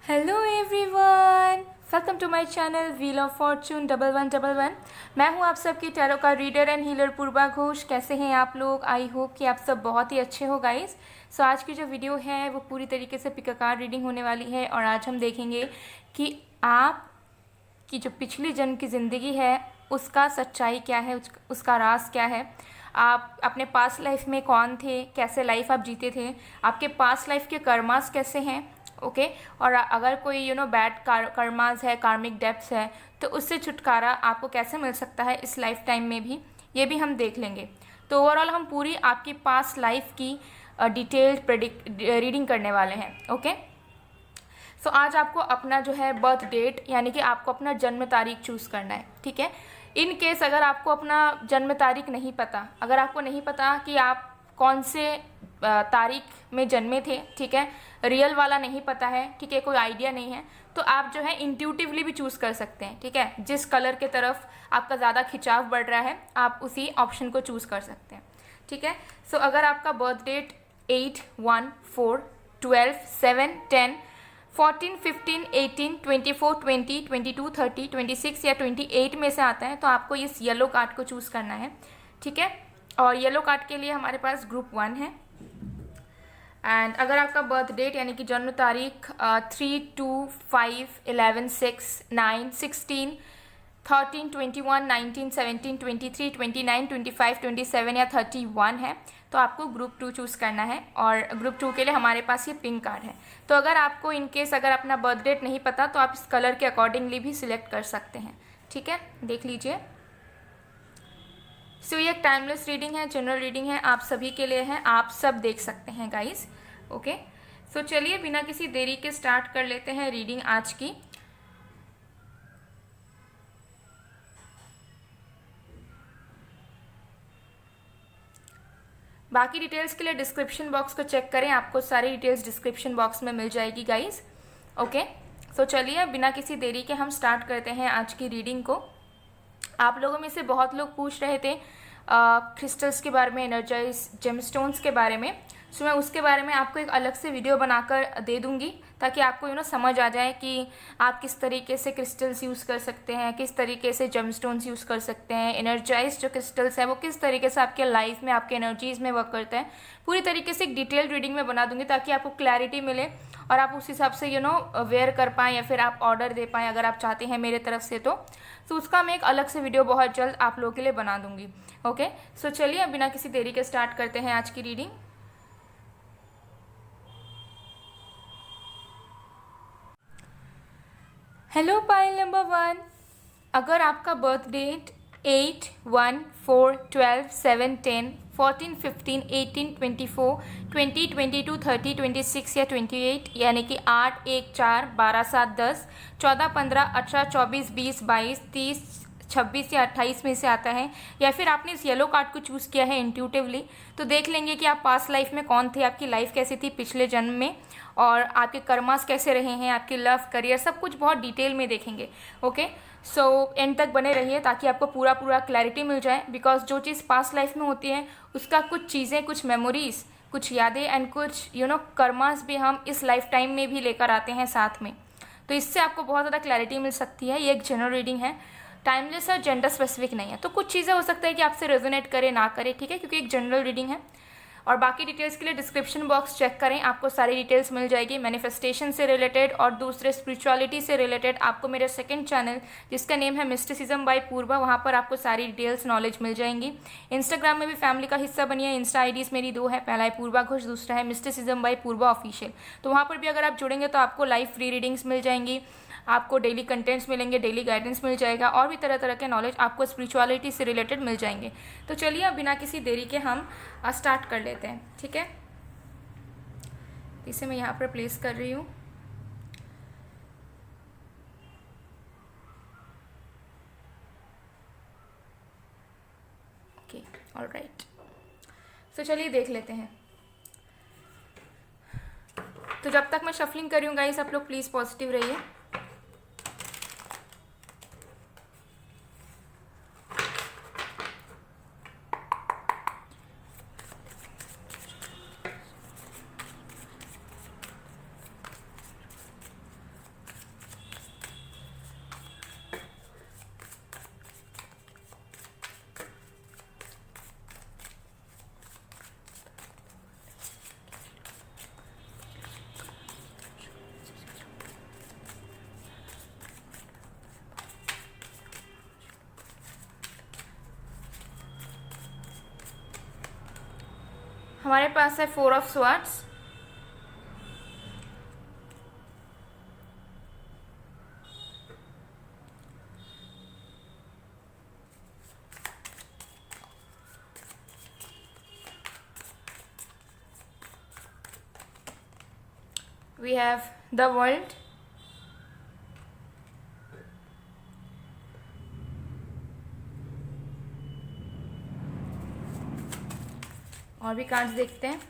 Hello everyone, welcome to my channel wheel of fortune 1111। मैं हूं आप सबकी टैरो का reader and healer Purva Ghosh. कैसे हैं आप लोग? आई होप कि आप सब बहुत ही अच्छे हो गाइस। सो आज की जो वीडियो है वो पूरी तरीके से पिक अ कार्ड रीडिंग होने वाली है और आज हम देखेंगे कि आप की जो पिछली जन्म की ज़िंदगी है उसका सच्चाई क्या है, उसका राज क्या है। आप अपने पास्ट लाइफ में कौन थे, कैसे लाइफ आप जीते थे, आपके पास्ट लाइफ के कर्मास कैसे हैं, ओके। और अगर कोई बैड कर्मास है, कार्मिक डेप्थ्स है, तो उससे छुटकारा आपको कैसे मिल सकता है इस लाइफ टाइम में भी, ये भी हम देख लेंगे। तो ओवरऑल हम पूरी आपकी पास्ट लाइफ की डिटेल्ड रीडिंग करने वाले हैं, ओके। सो आज आपको अपना जो है बर्थ डेट यानी कि आपको अपना जन्म तारीख चूज़ करना है, ठीक है। इन केस अगर आपको अपना जन्म तारीख नहीं पता, अगर आपको नहीं पता कि आप कौन से तारीख में जन्मे थे, ठीक है, रियल वाला नहीं पता है, ठीक है, कोई आइडिया नहीं है, तो आप जो है इंट्यूटिवली भी चूज़ कर सकते हैं, ठीक है। जिस कलर के तरफ आपका ज़्यादा खिंचाव बढ़ रहा है आप उसी ऑप्शन को चूज़ कर सकते हैं, ठीक है। सो अगर आपका बर्थ डेट 8, 1, 4, 12, 7, 10, 14, 15, 18, 24, 20, 22, 30, 26 या 28 में से आता है तो आपको इस येलो कार्ड को चूज़ करना है, ठीक है। और येलो कार्ड के लिए हमारे पास ग्रुप 1 है। एंड अगर आपका बर्थ डेट यानी कि जन्म तारीख 3, 2, 5, 11, 6, 9, 16, 13, 21, 19, 17, 23, 29, 25, 27 या 31 है तो आपको ग्रुप 2 चूज़ करना है। और ग्रुप 2 के लिए हमारे पास ये पिंक कार्ड है। तो अगर आपको इनकेस अगर अपना बर्थ डेट नहीं पता तो आप इस कलर के अकॉर्डिंगली भी सिलेक्ट कर सकते हैं, ठीक है। देख लीजिए। सो ये एक टाइमलेस रीडिंग है, जनरल रीडिंग है, आप सभी के लिए है, आप सब देख सकते हैं गाइस, ओके। सो चलिए बिना किसी देरी के स्टार्ट कर लेते हैं रीडिंग आज की। बाकी डिटेल्स के लिए डिस्क्रिप्शन बॉक्स को चेक करें, आपको सारी डिटेल्स डिस्क्रिप्शन बॉक्स में मिल जाएगी गाइस, ओके। सो चलिए बिना किसी देरी के हम स्टार्ट करते हैं आज की रीडिंग को। आप लोगों में से बहुत लोग पूछ रहे थे क्रिस्टल्स के बारे में, एनर्जाइज जेमस्टोन्स के बारे में। सो मैं उसके बारे में आपको एक अलग से वीडियो बनाकर दे दूंगी ताकि आपको समझ आ जाए कि आप किस तरीके से क्रिस्टल्स यूज़ कर सकते हैं, किस तरीके से जेमस्टोन्स यूज़ कर सकते हैं, एनर्जाइज जो क्रिस्टल्स है वो किस तरीके से आपके लाइफ में, आपके एनर्जीज़ में वर्क करते हैं। पूरी तरीके से एक डिटेल्ड रीडिंग में बना दूंगी ताकि आपको क्लैरिटी मिले और आप उस हिसाब से वेयर कर पाएँ या फिर आप ऑर्डर दे पाएँ अगर आप चाहते हैं मेरे तरफ से। तो उसका मैं एक अलग से वीडियो बहुत जल्द आप लोगों के लिए बना दूंगी, ओके। सो चलिए बिना किसी देरी के स्टार्ट करते हैं आज की रीडिंग। हेलो पाइल नंबर 1, अगर आपका बर्थ डेट 8, 1, 4, 12, 7, 10, 14, 15, 18, 24, 20, 22, 30, 26 या 28 यानी कि 8, 1, 4, 12, 7, 10, 14, 15, 18, 24, 20, 22, 30, 26 या 28 में से आता है, या फिर आपने इस येलो कार्ड को चूज़ किया है इंट्यूटिवली, तो देख लेंगे कि आप पास्ट लाइफ में कौन थे, आपकी लाइफ कैसी थी पिछले जन्म में, और आपके कर्मास कैसे रहे हैं, आपकी लव, करियर, सब कुछ बहुत डिटेल में देखेंगे, ओके। सो एंड तक बने रहिए ताकि आपको पूरा क्लैरिटी मिल जाए। बिकॉज जो चीज़ पास्ट लाइफ में होती है उसका कुछ चीज़ें, कुछ मेमोरीज, कुछ यादें एंड कुछ कर्मास भी हम इस लाइफ टाइम में भी लेकर आते हैं साथ में। तो इससे आपको बहुत ज़्यादा क्लैरिटी मिल सकती है। ये एक जनरल रीडिंग है, टाइमलेस और जेंडर स्पेसिफिक नहीं है, तो कुछ चीज़ें हो सकता है कि आपसे रेजोनेट करे ना करे, ठीक है, क्योंकि एक जनरल रीडिंग है। और बाकी डिटेल्स के लिए डिस्क्रिप्शन बॉक्स चेक करें, आपको सारी डिटेल्स मिल जाएगी। मैनिफेस्टेशन से रिलेटेड और दूसरे स्पिरिचुअलिटी से रिलेटेड आपको मेरे सेकंड चैनल जिसका नेम है मिस्टिसिज्म बाय पूर्वा, वहाँ पर आपको सारी डिटेल्स नॉलेज मिल जाएंगी। इंस्टाग्राम में भी फैमिली का हिस्सा बनिए। इंस्टा आईडीज मेरी 2 है, पहला है पूर्वा घोष, दूसरा है मिस्टिसिज्म बाय पूर्वा ऑफिशियल। तो वहाँ पर भी अगर आप जुड़ेंगे तो आपको लाइव फ्री रीडिंग्स मिल जाएंगी, आपको डेली कंटेंट्स मिलेंगे, डेली गाइडेंस मिल जाएगा और भी तरह तरह के नॉलेज आपको स्पिरिचुअलिटी से रिलेटेड मिल जाएंगे। तो चलिए अब बिना किसी देरी के हम स्टार्ट कर लेते हैं, ठीक है। इसे मैं यहाँ पर प्लेस कर रही हूँ। Okay, alright. तो चलिए देख लेते हैं। तो जब तक मैं शफलिंग कर रही हूँ गाइस, आप लोग प्लीज़ पॉजिटिव रहिए। हमारे पास है 4 of swords, we have the world, और भी कार्ड्स देखते हैं।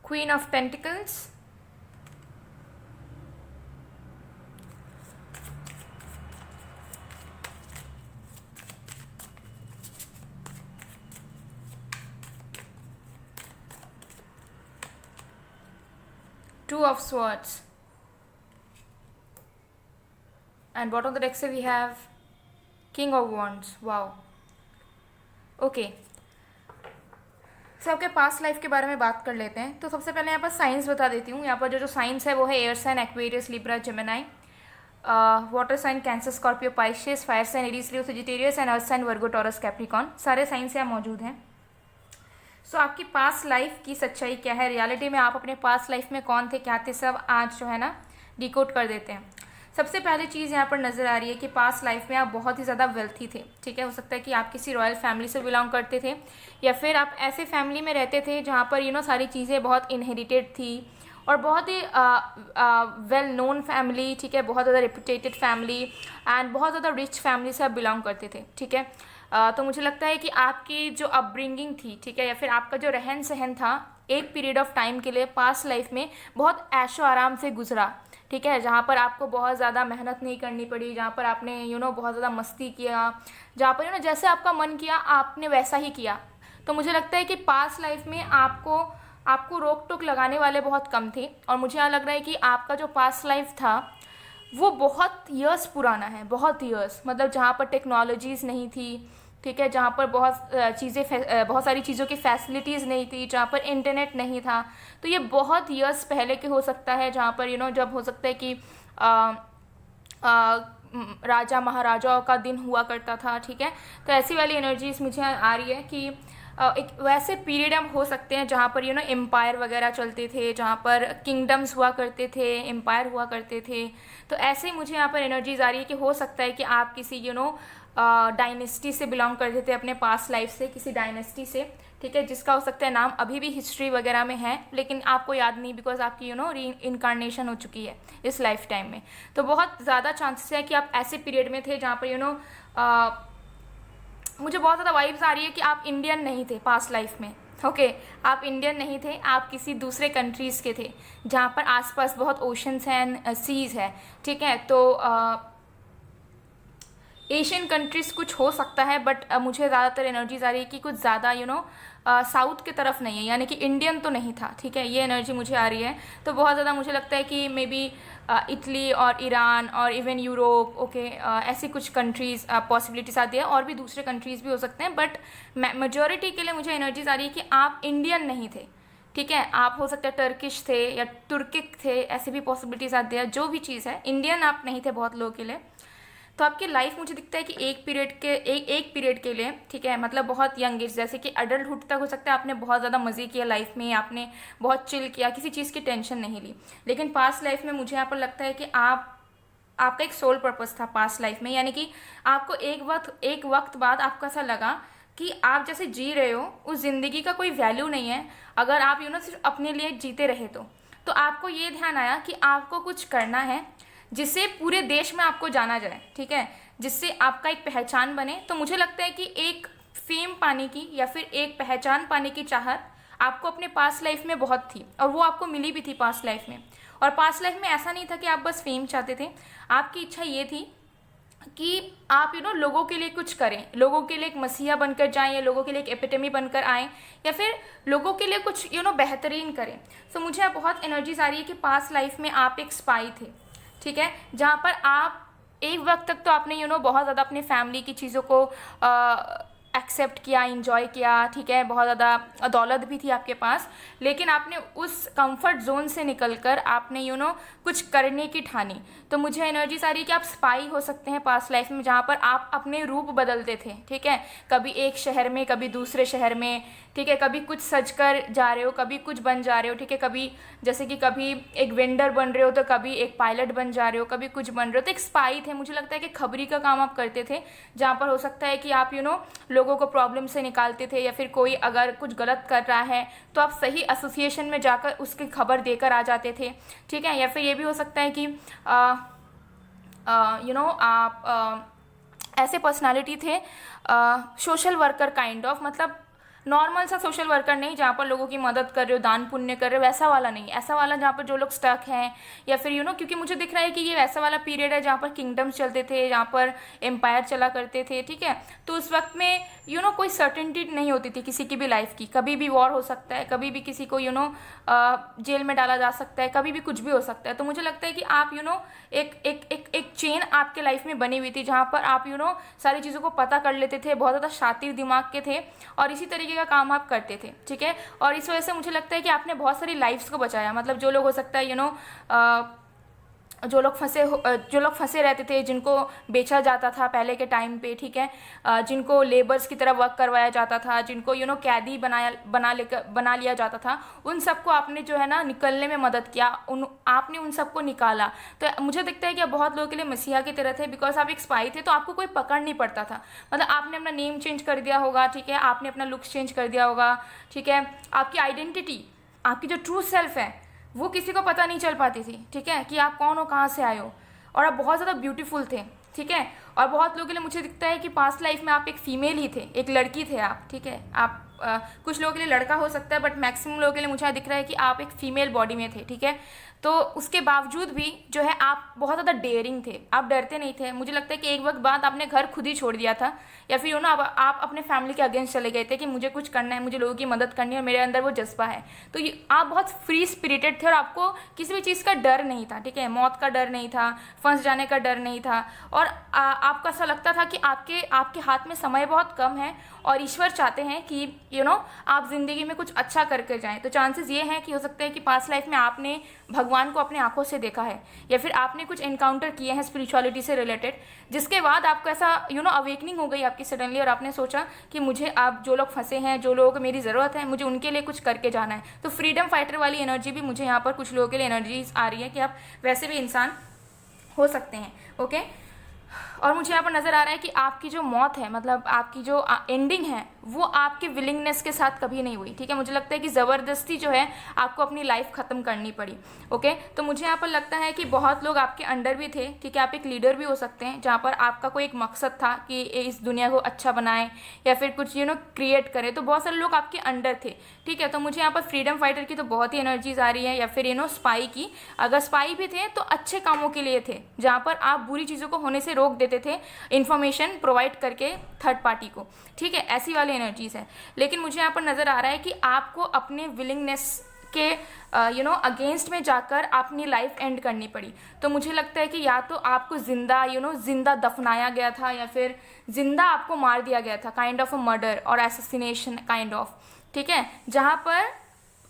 Queen of pentacles, two of swords, and bottom of the deck से we have king of wands. Wow, okay. सबके पास्ट लाइफ के बारे में बात कर लेते हैं। तो सबसे पहले यहाँ पर साइंस बता देती हूँ। यहाँ पर जो साइंस है वो है air sign Aquarius, Libra, Gemini, water sign Cancer, Scorpio, Pisces, fire sign Aries, Leo, Sagittarius and earth sign Virgo, Taurus, Capricorn. सारे साइंस यहाँ मौजूद हैं। सो आपकी पास्ट लाइफ की सच्चाई क्या है, रियलिटी में आप अपने पास्ट लाइफ में कौन थे, क्या थे, सब आज जो है ना डिकोड कर देते हैं। सबसे पहली चीज़ यहाँ पर नज़र आ रही है कि पास्ट लाइफ में आप बहुत ही ज़्यादा वेल्थी थे। ठीक है, हो सकता है कि आप किसी रॉयल फैमिली से बिलोंग करते थे, या फिर आप ऐसे फैमिली में रहते थे जहाँ पर सारी चीज़ें बहुत इनहेरिटेड थी, और बहुत ही वेल नोन फैमिली, ठीक है, बहुत ज़्यादा रेपुटेटेड फैमिली एंड बहुत ज़्यादा रिच फैमिली से आप बिलोंग करते थे। ठीक है, तो मुझे लगता है कि आपकी जो अपब्रिंगिंग थी, ठीक है, या फिर आपका जो रहन सहन था, एक पीरियड ऑफ टाइम के लिए पास्ट लाइफ में बहुत ऐशो आराम से गुजरा। ठीक है, जहाँ पर आपको बहुत ज़्यादा मेहनत नहीं करनी पड़ी, जहाँ पर आपने बहुत ज़्यादा मस्ती किया, जहाँ पर जैसे आपका मन किया आपने वैसा ही किया। तो मुझे लगता है कि पास्ट लाइफ में आपको रोक टोक लगाने वाले बहुत कम थे, और मुझे यहाँ लग रहा है कि आपका जो पास्ट लाइफ था वो बहुत ईयर्स पुराना है, बहुत ईयर्स, मतलब जहाँ पर टेक्नोलॉजीज़ नहीं थी, ठीक है, जहाँ पर बहुत सारी चीज़ों की फैसिलिटीज़ नहीं थी, जहाँ पर इंटरनेट नहीं था। तो ये बहुत ईयर्स पहले के हो सकता है, जहाँ पर जब हो सकता है कि राजा महाराजाओं का दिन हुआ करता था। ठीक है, तो ऐसी वाली एनर्जीज मुझे आ रही है कि एक वैसे पीरियड हम हो सकते हैं जहाँ पर एम्पायर वगैरह चलते थे, जहाँ पर किंगडम्स हुआ करते थे, एम्पायर हुआ करते थे। तो ऐसे ही मुझे यहाँ पर एनर्जीज आ रही है कि हो सकता है कि आप किसी डायनेस्टी से बिलोंग करते थे, अपने पास्ट लाइफ से किसी डायनेस्टी से, ठीक है, जिसका हो सकता है नाम अभी भी हिस्ट्री वगैरह में है, लेकिन आपको याद नहीं, बिकॉज आपकी री इनकारनेशन हो चुकी है इस लाइफ टाइम में। तो बहुत ज़्यादा चांसेस है कि आप ऐसे पीरियड में थे जहाँ पर मुझे बहुत ज़्यादा वाइब्स आ रही है कि आप इंडियन नहीं थे पास्ट लाइफ में। ओके, आप इंडियन नहीं थे, आप किसी दूसरे कंट्रीज़ के थे जहाँ पर आसपास बहुत ओशंस हैं, सीज़ है। ठीक है, तो एशियन कंट्रीज़ कुछ हो सकता है, बट मुझे ज़्यादातर एनर्जीज आ रही है कि कुछ ज़्यादा साउथ की तरफ नहीं है, यानी कि इंडियन तो नहीं था। ठीक है, ये एनर्जी मुझे आ रही है। तो बहुत ज़्यादा मुझे लगता है कि मे बी इटली और ईरान और इवन यूरोप, ओके, ऐसी कुछ कंट्रीज़ पॉसिबिलिटीज आती है, और भी दूसरे कंट्रीज़ भी हो सकते हैं, बट मेजॉरिटी के लिए मुझे एनर्जीज आ रही है कि आप इंडियन नहीं थे। ठीक है, आप हो सकता है टर्किश थे या तुर्किक थे, ऐसी भी पॉसिबिलिटीज आती है। जो भी चीज़ है, इंडियन आप नहीं थे बहुत लोगों के लिए। तो आपकी लाइफ मुझे दिखता है कि एक पीरियड के लिए, ठीक है, मतलब बहुत यंग एज, जैसे कि अडल्टहुड तक हो सकता है आपने बहुत ज़्यादा मज़े किया लाइफ में, आपने बहुत चिल किया, किसी चीज़ की टेंशन नहीं ली। लेकिन पास्ट लाइफ में मुझे यहाँ पर लगता है कि आपका एक सोल पर्पस था पास्ट लाइफ में, यानी कि आपको एक वक्त बाद आपको ऐसा लगा कि आप जैसे जी रहे हो उस ज़िंदगी का कोई वैल्यू नहीं है अगर आप सिर्फ अपने लिए जीते रहे। तो आपको ये ध्यान आया कि आपको कुछ करना है जिससे पूरे देश में आपको जाना जाए, ठीक है, जिससे आपका एक पहचान बने। तो मुझे लगता है कि एक फेम पाने की या फिर एक पहचान पाने की चाहत आपको अपने पास्ट लाइफ में बहुत थी, और वो आपको मिली भी थी पास्ट लाइफ में। और पास्ट लाइफ में ऐसा नहीं था कि आप बस फेम चाहते थे, आपकी इच्छा ये थी कि आप लोगों के लिए कुछ करें, लोगों के लिए एक मसीहा बनकर जाएं, या लोगों के लिए एक एपिटेमी बनकर आएँ, या फिर लोगों के लिए कुछ बेहतरीन करें। तो मुझे बहुत एनर्जीज आ रही है कि पास्ट लाइफ में आप एक स्पाई थे, ठीक है, जहाँ पर आप एक वक्त तक तो आपने बहुत ज़्यादा अपने फैमिली की चीज़ों को एक्सेप्ट किया, इंजॉय किया, ठीक है, बहुत ज़्यादा दौलत भी थी आपके पास, लेकिन आपने उस कंफर्ट जोन से निकलकर आपने कुछ करने की ठानी। तो मुझे एनर्जी आ रही है कि आप स्पाई हो सकते हैं पास्ट लाइफ में, जहाँ पर आप अपने रूप बदलते थे, ठीक है, कभी एक शहर में, कभी दूसरे शहर में, ठीक है, कभी कुछ सज कर जा रहे हो, कभी कुछ बन जा रहे हो, ठीक है, कभी जैसे कि कभी एक वेंडर बन रहे हो तो कभी एक पायलट बन जा रहे हो, कभी कुछ बन रहे हो। तो एक स्पाई थे, मुझे लगता है कि खबरी का काम आप करते थे, जहाँ पर हो सकता है कि आप लोगों को प्रॉब्लम से निकालते थे, या फिर कोई अगर कुछ गलत कर रहा है तो आप सही एसोसिएशन में जाकर उसकी खबर देकर आ जाते थे, ठीक है। या फिर ये भी हो सकता है कि आप ऐसे पर्सनालिटी थे, सोशल वर्कर काइंड ऑफ, मतलब नॉर्मल सा सोशल वर्कर नहीं जहाँ पर लोगों की मदद कर रहे हो, दान पुण्य कर रहे हो, वैसा वाला नहीं, ऐसा वाला जहाँ पर जो लोग स्टक हैं, या फिर क्योंकि मुझे दिख रहा है कि ये वैसा वाला पीरियड है जहाँ पर किंगडम्स चलते थे, जहाँ पर एम्पायर चला करते थे, ठीक है। तो उस वक्त में कोई सर्टेनिटी नहीं होती थी किसी की भी लाइफ की, कभी भी वॉर हो सकता है, कभी भी किसी को जेल में डाला जा सकता है, कभी भी कुछ भी हो सकता है। तो मुझे लगता है कि आप एक एक एक एक चेन आपके लाइफ में बनी हुई थी, जहाँ पर आप सारी चीज़ों को पता कर लेते थे, बहुत ज़्यादा शातिर दिमाग के थे, और इसी तरीके का काम आप करते थे, ठीक है। और इस वजह से मुझे लगता है कि आपने बहुत सारी लाइफ्स को बचाया, मतलब जो लोग हो सकता है जो लोग फंसे रहते थे, जिनको बेचा जाता था पहले के टाइम पे, ठीक है, जिनको लेबर्स की तरह वर्क करवाया जाता था, जिनको कैदी बना लिया जाता था, उन सबको आपने जो है ना निकलने में मदद किया, आपने उन सबको निकाला। तो मुझे दिखता है कि आप बहुत लोगों के लिए मसीहा की तरह थे, बिकॉज आप एक स्पाई थे, तो आपको कोई पकड़ नहीं पड़ता था, मतलब आपने अपना नेम चेंज कर दिया होगा, ठीक है, आपने अपना लुक्स चेंज कर दिया होगा, ठीक है, आपकी आइडेंटिटी, आपकी जो ट्रू सेल्फ है वो किसी को पता नहीं चल पाती थी, ठीक है, कि आप कौन हो, कहाँ से आए हो, और आप बहुत ज़्यादा ब्यूटीफुल थे, ठीक है। और बहुत लोगों के लिए मुझे दिखता है कि पास्ट लाइफ में आप एक फीमेल ही थे, एक लड़की थे आप, ठीक है। आप कुछ लोगों के लिए लड़का हो सकता है, बट मैक्सिमम लोगों के लिए मुझे दिख रहा है कि आप एक फीमेल बॉडी में थे, ठीक है। तो उसके बावजूद भी जो है आप बहुत ज़्यादा डेयरिंग थे, आप डरते नहीं थे। मुझे लगता है कि एक वक्त बाद आपने घर खुद ही छोड़ दिया था, या फिर आप अपने फैमिली के अगेंस्ट चले गए थे कि मुझे कुछ करना है, मुझे लोगों की मदद करनी है, और मेरे अंदर वो जज्बा है। तो ये आप बहुत फ्री स्पिरिटेड थे, और आपको किसी भी चीज़ का डर नहीं था, ठीक है, मौत का डर नहीं था, फंस जाने का डर नहीं था, और आपको ऐसा लगता था कि आपके हाथ में समय बहुत कम है, और ईश्वर चाहते हैं कि आप ज़िंदगी में कुछ अच्छा करके जाएं। तो चांसेस ये हैं कि हो सकता है कि पास्ट लाइफ में आपने भगवान को अपने आंखों से देखा है, या फिर आपने कुछ एनकाउंटर किए हैं स्पिरिचुअलिटी से रिलेटेड, जिसके बाद आपको ऐसा अवेकनिंग हो गई आपकी सडनली, और आपने सोचा कि मुझे अब जो लोग फंसे हैं, जो लोगों को मेरी ज़रूरत है, मुझे उनके लिए कुछ करके जाना है। तो फ्रीडम फाइटर वाली एनर्जी भी मुझे यहाँ पर कुछ लोगों के लिए एनर्जीज आ रही है कि आप वैसे भी इंसान हो सकते हैं, ओके। और मुझे यहाँ पर नज़र आ रहा है कि आपकी जो मौत है, मतलब आपकी जो एंडिंग है, वो आपके विलिंगनेस के साथ कभी नहीं हुई, ठीक है। मुझे लगता है कि ज़बरदस्ती जो है आपको अपनी लाइफ ख़त्म करनी पड़ी, ओके। तो मुझे यहाँ पर लगता है कि बहुत लोग आपके अंडर भी थे, ठीक है, आप एक लीडर भी हो सकते हैं, जहाँ पर आपका कोई एक मकसद था कि इस दुनिया को अच्छा बनाएं, या फिर कुछ क्रिएट करें। तो बहुत सारे लोग आपके अंडर थे, ठीक है। तो मुझे यहाँ पर फ्रीडम फाइटर की तो बहुत ही एनर्जीज आ रही है, या फिर स्पाई की। अगर स्पाई भी थे तो अच्छे कामों के लिए थे, जहाँ पर आप बुरी चीज़ों को होने से रोक देते थे, इन्फॉर्मेशन प्रोवाइड करके थर्ड पार्टी को, ठीक है, ऐसी वाली एनर्जीज है। लेकिन मुझे यहाँ पर नज़र आ रहा है कि आपको अपने विलिंगनेस के अगेंस्ट में जाकर अपनी लाइफ एंड करनी पड़ी। तो मुझे लगता है कि या तो आपको जिंदा दफनाया गया था, या फिर जिंदा आपको मार दिया गया था, काइंड ऑफ अ मर्डर और एसेसिनेशन काइंड ऑफ, ठीक है, जहाँ पर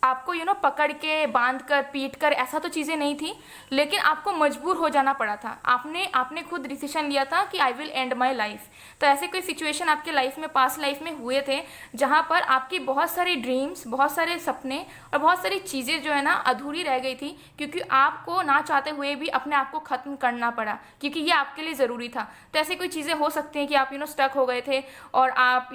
आपको पकड़ के, बांध कर, पीट कर, ऐसा तो चीज़ें नहीं थी, लेकिन आपको मजबूर हो जाना पड़ा था। आपने खुद डिसीजन लिया था कि I will and my life. तो ऐसे कोई सिचुएशन आपके लाइफ में, पास्ट लाइफ में हुए थे, जहाँ पर आपकी बहुत सारी ड्रीम्स, बहुत सारे सपने और बहुत सारी चीज़ें जो है ना अधूरी रह गई थी, क्योंकि आपको ना चाहते हुए भी अपने आप को ख़त्म करना पड़ा, क्योंकि ये आपके लिए ज़रूरी था। तो ऐसी कोई चीज़ें हो सकती हैं कि आप स्टक हो गए थे, और आप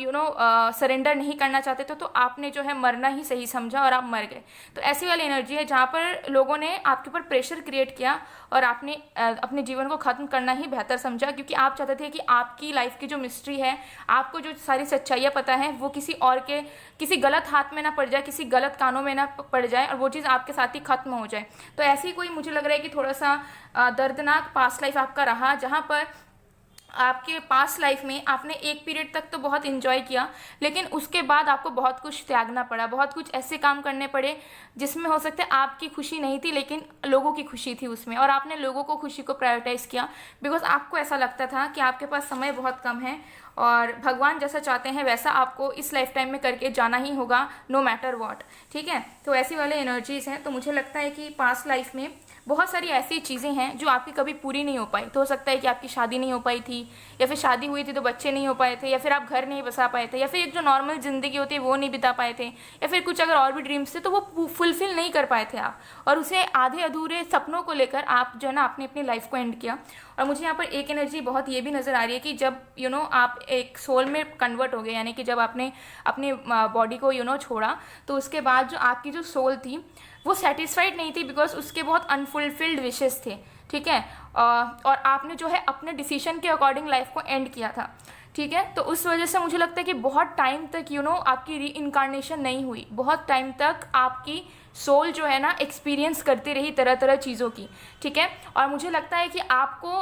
सरेंडर नहीं करना चाहते थे, तो आपने जो है मरना ही सही समझा, और आप मर गए। तो ऐसी वाली एनर्जी है जहाँ पर लोगों ने आपके ऊपर प्रेशर क्रिएट किया, और आपने अपने जीवन को ख़त्म करना ही बेहतर समझा, क्योंकि आप चाहते थे कि आपकी लाइफ की जो मिस्ट्री है, आपको जो सारी सच्चाइयाँ पता है, वो किसी गलत हाथ में ना पड़ जाए, किसी गलत कानों में ना पड़ जाए, और वो चीज़ आपके साथ ही ख़त्म हो जाए। तो ऐसी कोई मुझे लग रहा है कि थोड़ा सा दर्दनाक पास्ट लाइफ आपका रहा, जहाँ पर आपके पास्ट लाइफ में आपने एक पीरियड तक तो बहुत इन्जॉय किया, लेकिन उसके बाद आपको बहुत कुछ त्यागना पड़ा, बहुत कुछ ऐसे काम करने पड़े जिसमें हो सकता है आपकी खुशी नहीं थी लेकिन लोगों की खुशी थी उसमें, और आपने लोगों को खुशी को प्रायोरिटाइज़ किया बिकॉज आपको ऐसा लगता था कि आपके पास समय बहुत कम है और भगवान जैसा चाहते हैं वैसा आपको इस लाइफ टाइम में करके जाना ही होगा, नो मैटर वॉट। ठीक है, तो ऐसी वाले एनर्जीज़ हैं। तो मुझे लगता है कि पास्ट लाइफ में बहुत सारी ऐसी चीज़ें हैं जो आपकी कभी पूरी नहीं हो पाई। तो हो सकता है कि आपकी शादी नहीं हो पाई थी, या फिर शादी हुई थी तो बच्चे नहीं हो पाए थे, या फिर आप घर नहीं बसा पाए थे, या फिर एक जो नॉर्मल ज़िंदगी होती है वो नहीं बिता पाए थे, या फिर कुछ अगर और भी ड्रीम्स थे तो वो फुलफिल नहीं कर पाए थे आप, और उसे आधे अधूरे सपनों को लेकर आप जो है ना आपने अपनी लाइफ को एंड किया। और मुझे यहाँ पर एक एनर्जी बहुत ये भी नज़र आ रही है कि जब आप एक सोल में कन्वर्ट हो गए, यानी कि जब आपने अपनी बॉडी को छोड़ा, तो उसके बाद जो आपकी जो सोल थी वो सेटिस्फाइड नहीं थी बिकॉज उसके बहुत अनफुलफिल्ड विशेस थे। ठीक है, और आपने जो है अपने डिसीजन के अकॉर्डिंग लाइफ को एंड किया था। ठीक है, तो उस वजह से मुझे लगता है कि बहुत टाइम तक आपकी री इनकारनेशन नहीं हुई, बहुत टाइम तक आपकी सोल जो है ना एक्सपीरियंस करती रही तरह तरह चीज़ों की। ठीक है, और मुझे लगता है कि आपको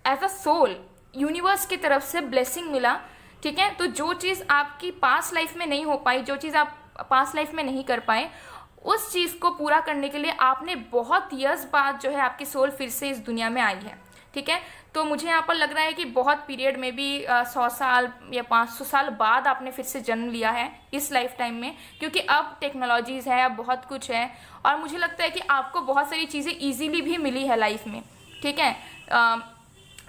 एज अ सोल यूनिवर्स की तरफ से ब्लेसिंग मिला। ठीक है, तो जो चीज़ आपकी पास्ट लाइफ में नहीं हो पाई, जो चीज़ आप पास्ट लाइफ में नहीं कर पाए, उस चीज़ को पूरा करने के लिए आपने बहुत ईयर्स बाद जो है आपकी सोल फिर से इस दुनिया में आई है। ठीक है, तो मुझे यहाँ पर लग रहा है कि बहुत पीरियड में भी 100 साल या 500 साल बाद आपने फिर से जन्म लिया है इस लाइफ टाइम में, क्योंकि अब टेक्नोलॉजीज़ है, अब बहुत कुछ है, और मुझे लगता है कि आपको बहुत सारी चीज़ें ईजीली भी मिली है लाइफ में। ठीक है,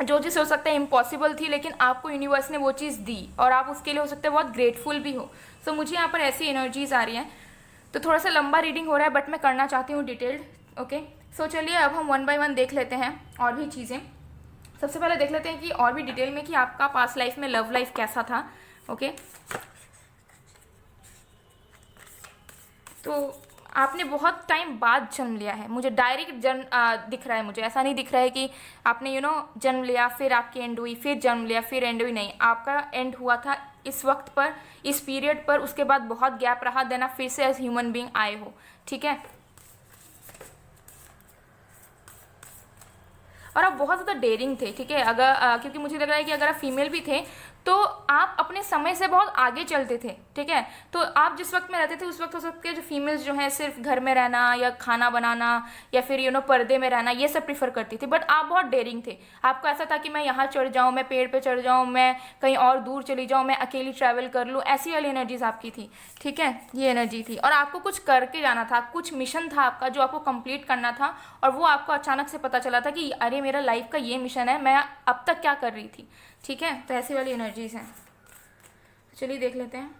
जो चीज़ हो सकता है इम्पॉसिबल थी लेकिन आपको यूनिवर्स ने वो चीज़ दी, और आप उसके लिए हो सकता है बहुत ग्रेटफुल भी हो। सो मुझे यहाँ पर ऐसी एनर्जीज आ रही हैं। तो थोड़ा सा लंबा रीडिंग हो रहा है बट मैं करना चाहती हूँ डिटेल्ड। ओके, सो चलिए अब हम 1 बाय 1 देख लेते हैं और भी चीज़ें। सबसे पहले देख लेते हैं कि और भी डिटेल में कि आपका पास्ट लाइफ में लव लाइफ कैसा था। ओके, तो आपने बहुत टाइम बाद जन्म लिया है, मुझे डायरेक्ट जन्म दिख रहा है, मुझे ऐसा नहीं दिख रहा है कि आपने जन्म लिया फिर आपकी एंड हुई, फिर जन्म लिया फिर एंड हुई, नहीं, आपका एंड हुआ था इस वक्त पर, इस पीरियड पर, उसके बाद बहुत गैप रहा, देन आप फिर से एज ह्यूमन बीइंग आए हो। ठीक है, और आप बहुत ज़्यादा डेयरिंग थे। ठीक है, अगर क्योंकि मुझे लग रहा है कि अगर आप फीमेल भी थे तो आप अपने समय से बहुत आगे चलते थे। ठीक है, तो आप जिस वक्त में रहते थे उस वक्त हो सकते हैं जो फीमेल्स जो हैं सिर्फ घर में रहना या खाना बनाना या फिर पर्दे में रहना ये सब प्रीफर करती थी, बट आप बहुत डेयरिंग थे। आपको ऐसा था कि मैं यहाँ चढ़ जाऊँ, मैं पेड़ पे चढ़ जाऊँ, मैं कहीं और दूर चली जाऊँ, मैं अकेली ट्रैवल कर लूँ, ऐसी वाली एनर्जीज आपकी थी। ठीक है, ये एनर्जी थी, और आपको कुछ करके जाना था, कुछ मिशन था आपका जो आपको कंप्लीट करना था, और वो आपको अचानक से पता चला था कि अरे मेरा लाइफ का ये मिशन है, मैं अब तक क्या कर रही थी। ठीक है, तो ऐसी वाली एनर्जीज हैं। चलिए देख लेते हैं।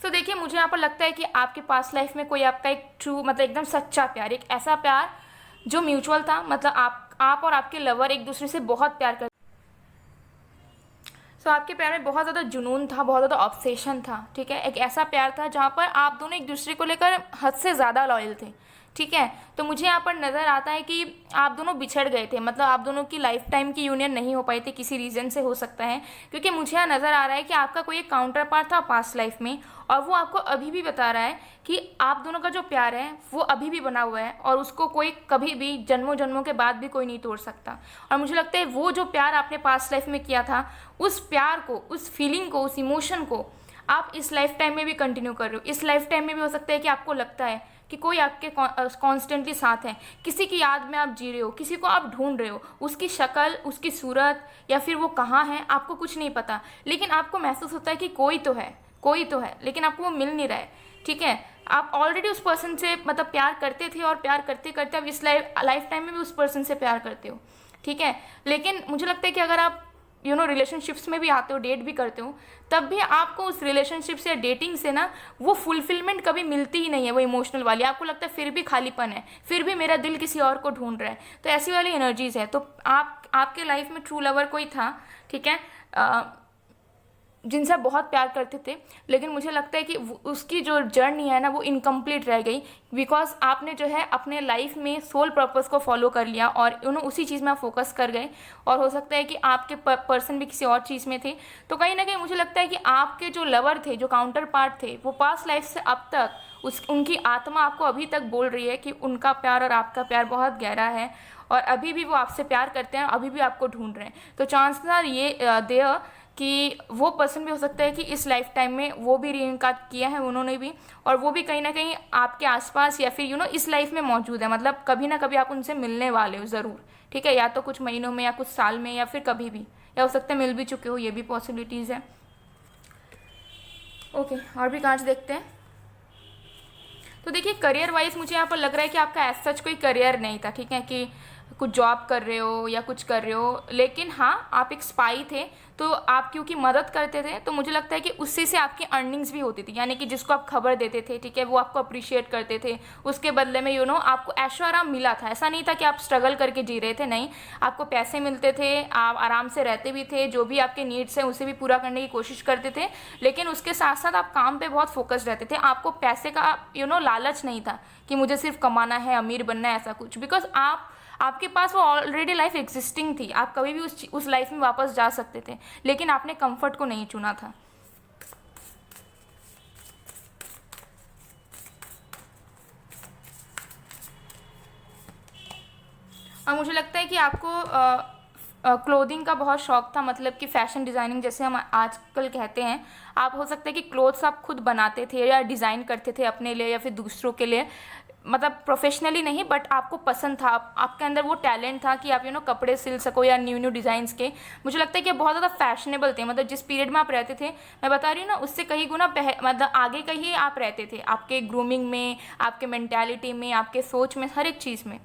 तो देखिए, मुझे यहाँ पर लगता है कि आपके पास लाइफ में कोई आपका एक ट्रू मतलब एकदम सच्चा प्यार, एक ऐसा प्यार जो म्यूचुअल था, मतलब आप और आपके लवर एक दूसरे से बहुत प्यार करते। सो आपके प्यार में बहुत ज़्यादा जुनून था, बहुत ज़्यादा ऑब्सेशन था। ठीक है, एक ऐसा प्यार था जहाँ पर आप दोनों एक दूसरे को लेकर हद से ज़्यादा लॉयल थे। ठीक है, तो मुझे यहाँ पर नज़र आता है कि आप दोनों बिछड़ गए थे, मतलब आप दोनों की लाइफ टाइम की यूनियन नहीं हो पाई थी, किसी रीज़न से हो सकता है, क्योंकि मुझे यहाँ नज़र आ रहा है कि आपका कोई एक काउंटर पार्ट था पास्ट लाइफ में, और वो आपको अभी भी बता रहा है कि आप दोनों का जो प्यार है वो अभी भी बना हुआ है, और उसको कोई कभी भी जन्मों जन्मों के बाद भी कोई नहीं तोड़ सकता। और मुझे लगता है वो जो प्यार आपने पास्ट लाइफ में किया था, उस प्यार को, उस फीलिंग को, उस इमोशन को आप इस लाइफ टाइम में भी कंटिन्यू कर रहे हो। इस लाइफ टाइम में भी हो सकता है कि आपको लगता है कि कोई आपके कॉन्स्टेंटली साथ है, किसी की याद में आप जी रहे हो, किसी को आप ढूंढ रहे हो, उसकी शक्ल, उसकी सूरत, या फिर वो कहाँ है आपको कुछ नहीं पता, लेकिन आपको महसूस होता है कि कोई तो है, कोई तो है, लेकिन आपको वो मिल नहीं रहा है। ठीक है, आप ऑलरेडी उस पर्सन से मतलब प्यार करते थे, और प्यार करते करते अब इस लाइफ टाइम में भी उस पर्सन से प्यार करते हो। ठीक है, लेकिन मुझे लगता है कि अगर आप रिलेशनशिप्स में भी आते हो, डेट भी करते हो, तब भी आपको उस रिलेशनशिप से या डेटिंग से ना वो फुलफिलमेंट कभी मिलती ही नहीं है, वो इमोशनल वाली। आपको लगता है फिर भी खालीपन है, फिर भी मेरा दिल किसी और को ढूंढ रहा है। तो ऐसी वाली एनर्जीज है। तो आपके लाइफ में ट्रू लवर कोई था। ठीक है, जिनसे आप बहुत प्यार करते थे, लेकिन मुझे लगता है कि उसकी जो जर्नी है ना वो इनकम्प्लीट रह गई, बिकॉज आपने जो है अपने लाइफ में सोल पर्पस को फॉलो कर लिया और उसी चीज़ में आप फोकस कर गए। और हो सकता है कि आपके पर्सन भी किसी और चीज़ में थे। तो कहीं ना कहीं मुझे लगता है कि आपके जो लवर थे, जो काउंटर पार्ट थे, वो पास्ट लाइफ से अब तक उनकी आत्मा आपको अभी तक बोल रही है कि उनका प्यार और आपका प्यार बहुत गहरा है और अभी भी वो आपसे प्यार करते हैं, अभी भी आपको ढूंढ रहे हैं। तो चांसेस आर ये देयर कि वो पर्सन भी हो सकता है कि इस लाइफ टाइम में वो भी रीइंकार्ट किया है उन्होंने भी, और वो भी कहीं ना कहीं आपके आसपास या फिर इस लाइफ में मौजूद है। मतलब कभी ना कभी आप उनसे मिलने वाले हो ज़रूर, ठीक है, या तो कुछ महीनों में या कुछ साल में या फिर कभी भी, या हो सकता है मिल भी चुके हो, ये भी पॉसिबिलिटीज़ है। ओके, और भी कार्ड्स देखते हैं। तो देखिए, करियर वाइज मुझे यहाँ पर लग रहा है कि आपका एज सच कोई करियर नहीं था, ठीक है, कि कुछ जॉब कर रहे हो या कुछ कर रहे हो, लेकिन हाँ आप एक स्पाई थे। तो आप क्योंकि मदद करते थे तो मुझे लगता है कि उससे से आपकी अर्निंग्स भी होती थी, यानी कि जिसको आप खबर देते थे, ठीक है, वो आपको अप्रिशिएट करते थे, उसके बदले में आपको ऐशो आराम मिला था। ऐसा नहीं था कि आप स्ट्रगल करके जी रहे थे, नहीं, आपको पैसे मिलते थे, आप आराम से रहते भी थे, जो भी आपके नीड्स हैं उसे भी पूरा करने की कोशिश करते थे, लेकिन उसके साथ साथ आप काम पे बहुत फोकस रहते थे। आपको पैसे का लालच नहीं था कि मुझे सिर्फ कमाना है, अमीर बनना है, ऐसा कुछ, बिकॉज आपके पास वो ऑलरेडी लाइफ एग्जिस्टिंग थी, आप कभी भी उस लाइफ में वापस जा सकते थे, लेकिन आपने कंफर्ट को नहीं चुना था। और मुझे लगता है कि आपको क्लोथिंग का बहुत शौक था, मतलब कि फैशन डिज़ाइनिंग जैसे हम आजकल कहते हैं। आप हो सकता है कि क्लोथ्स आप खुद बनाते थे या डिज़ाइन करते थे अपने लिए या फिर दूसरों के लिए, मतलब प्रोफेशनली नहीं, बट आपको पसंद था, आपके अंदर वो टैलेंट था कि आप कपड़े सिल सको या न्यू न्यू डिज़ाइंस के। मुझे लगता है कि बहुत ज़्यादा फैशनेबल थे, मतलब जिस पीरियड में आप रहते थे, मैं बता रही हूँ ना, उससे कहीं गुना मतलब आगे कहीं आप रहते थे, आपके ग्रूमिंग में, आपके मेंटालिटी में, आपके सोच में, हर एक चीज़ में।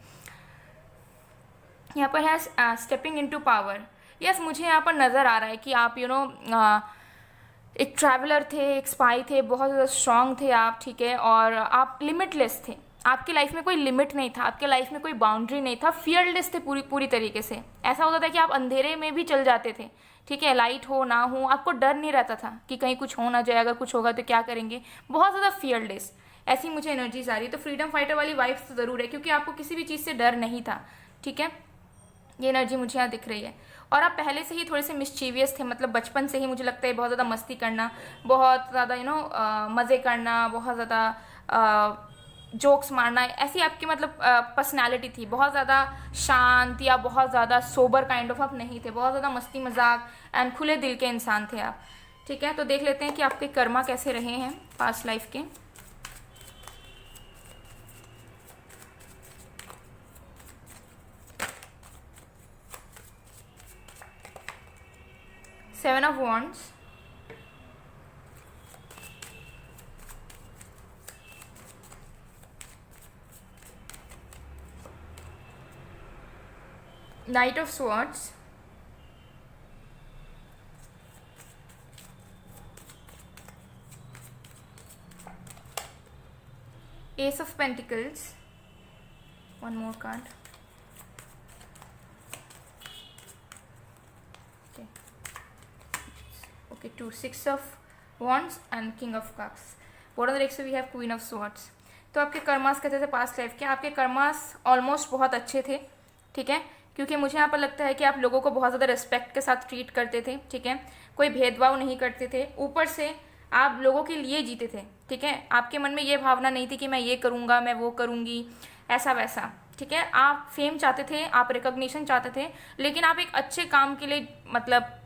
यहाँ पर है स्टेपिंग इनटू पावर। यस, मुझे यहाँ पर नज़र आ रहा है कि आप एक ट्रैवलर थे, एक स्पाई थे, बहुत ज़्यादा स्ट्रांग थे आप, ठीक है, और आप लिमिटलेस थे। आपकी लाइफ में कोई लिमिट नहीं था, आपके लाइफ में कोई बाउंड्री नहीं था, फियरलेस थे पूरी तरीके से। ऐसा होता था कि आप अंधेरे में भी चल जाते थे, ठीक है, लाइट हो ना हो, आपको डर नहीं रहता था कि कहीं कुछ हो ना जाए, अगर कुछ होगा तो क्या करेंगे, बहुत ज़्यादा फियरलेस। ऐसी मुझे एनर्जीज आ रही है। तो फ्रीडम फाइटर वाली वाइब्स तो ज़रूर है, क्योंकि आपको किसी भी चीज़ से डर नहीं था, ठीक है, ये एनर्जी मुझे यहाँ दिख रही है। और आप पहले से ही थोड़े से मिस्चीवियस थे, मतलब बचपन से ही मुझे लगता है बहुत ज़्यादा मस्ती करना, बहुत ज़्यादा मज़े करना, बहुत ज़्यादा जोक्स मारना, ऐसी आपकी मतलब पर्सनैलिटी थी। बहुत ज़्यादा शांत या बहुत ज़्यादा सोबर काइंड ऑफ आप नहीं थे, बहुत ज़्यादा मस्ती मजाक एंड खुले दिल के इंसान थे आप, ठीक है। तो देख लेते हैं कि आपके कर्मा कैसे रहे हैं पास्ट लाइफ के। Seven of wands, Knight of Swords, Ace of Pentacles, one more card, okay, two, Six of Wands and King of Cups. Bottom of the deck we have Queen of Swords. तो आपके karmas कैसे थे past life के? आपके karmas almost बहुत अच्छे थे, ठीक है, क्योंकि मुझे यहाँ पर लगता है कि आप लोगों को बहुत ज़्यादा रिस्पेक्ट के साथ ट्रीट करते थे, ठीक है, कोई भेदभाव नहीं करते थे, ऊपर से आप लोगों के लिए जीते थे, ठीक है। आपके मन में ये भावना नहीं थी कि मैं ये करूँगा, मैं वो करूँगी, ऐसा वैसा, ठीक है। आप फेम चाहते थे, आप रिकॉग्निशन चाहते थे, लेकिन आप एक अच्छे काम के लिए मतलब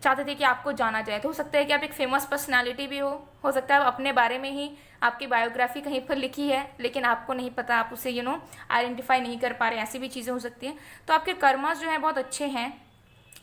चाहते थे कि आपको जाना जाए। तो हो सकता है कि आप एक फेमस पर्सनालिटी भी हो सकता है आप अपने बारे में ही आपकी बायोग्राफी कहीं पर लिखी है, लेकिन आपको नहीं पता, आप उसे आइडेंटिफाई नहीं कर पा रहे, ऐसी भी चीज़ें हो सकती हैं। तो आपके कर्मास जो हैं बहुत अच्छे हैं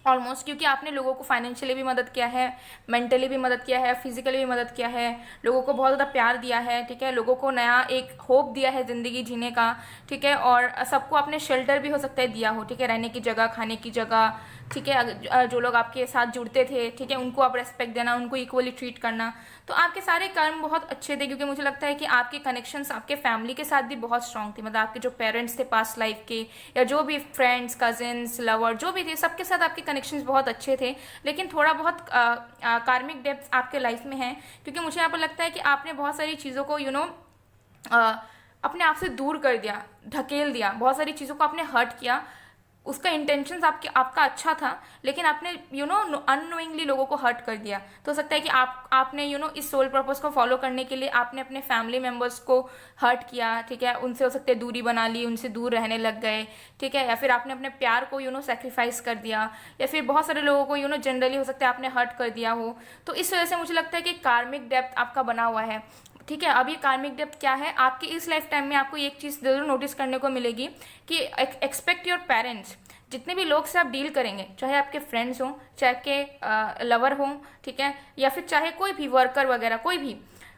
ऑलमोस्ट, क्योंकि आपने लोगों को फाइनेंशियली भी मदद किया है, मेंटली भी मदद किया है, फिजिकली भी मदद किया है, लोगों को बहुत ज़्यादा प्यार दिया है, ठीक है, लोगों को नया एक होप दिया है ज़िंदगी जीने का, ठीक है, और सबको आपने शेल्टर भी हो सकता है दिया हो, ठीक है, रहने की जगह, खाने की जगह, ठीक है, जो लोग आपके साथ जुड़ते थे, ठीक है, उनको आप रेस्पेक्ट देना, उनको इक्वली ट्रीट करना। तो आपके सारे कर्म बहुत अच्छे थे, क्योंकि मुझे लगता है कि आपके कनेक्शंस आपके फैमिली के साथ भी बहुत स्ट्रांग थे। मतलब आपके जो पेरेंट्स थे पास्ट लाइफ के, या जो भी फ्रेंड्स, कजिन्स, लवर, जो भी थे, सबके साथ आपके कनेक्शंस बहुत अच्छे थे। लेकिन थोड़ा बहुत कार्मिक डेप्थ आपके लाइफ में है, क्योंकि मुझे यहाँ पर लगता है कि आपने बहुत सारी चीज़ों को अपने आप से दूर कर दिया, ढकेल दिया, बहुत सारी चीज़ों को आपने हर्ट किया। उसका इंटेंशंस आपका अच्छा था, लेकिन आपने अननोइंगली लोगों को हर्ट कर दिया। तो हो सकता है कि आपने इस सोल पर्पस को फॉलो करने के लिए आपने अपने फैमिली मेम्बर्स को हर्ट किया, ठीक है, उनसे हो सकता है दूरी बना ली, उनसे दूर रहने लग गए, ठीक है, या फिर आपने अपने प्यार को सेक्रीफाइस कर दिया, या फिर बहुत सारे लोगों को जनरली हो सकता है आपने हर्ट कर दिया हो। तो इस वजह से मुझे लगता है कि कार्मिक डेप्थ आपका बना हुआ है, ठीक है। अब ये कार्मिक डेप्थ क्या है, आपकी इस लाइफ टाइम में आपको एक चीज़ जरूर नोटिस करने को मिलेगी कि एक्सपेक्ट योर पेरेंट्स। जितने भी लोग से आप डील करेंगे, चाहे आपके फ्रेंड्स हों, चाहे आपके लवर हों, ठीक है, या फिर चाहे कोई भी वर्कर वगैरह कोई भी,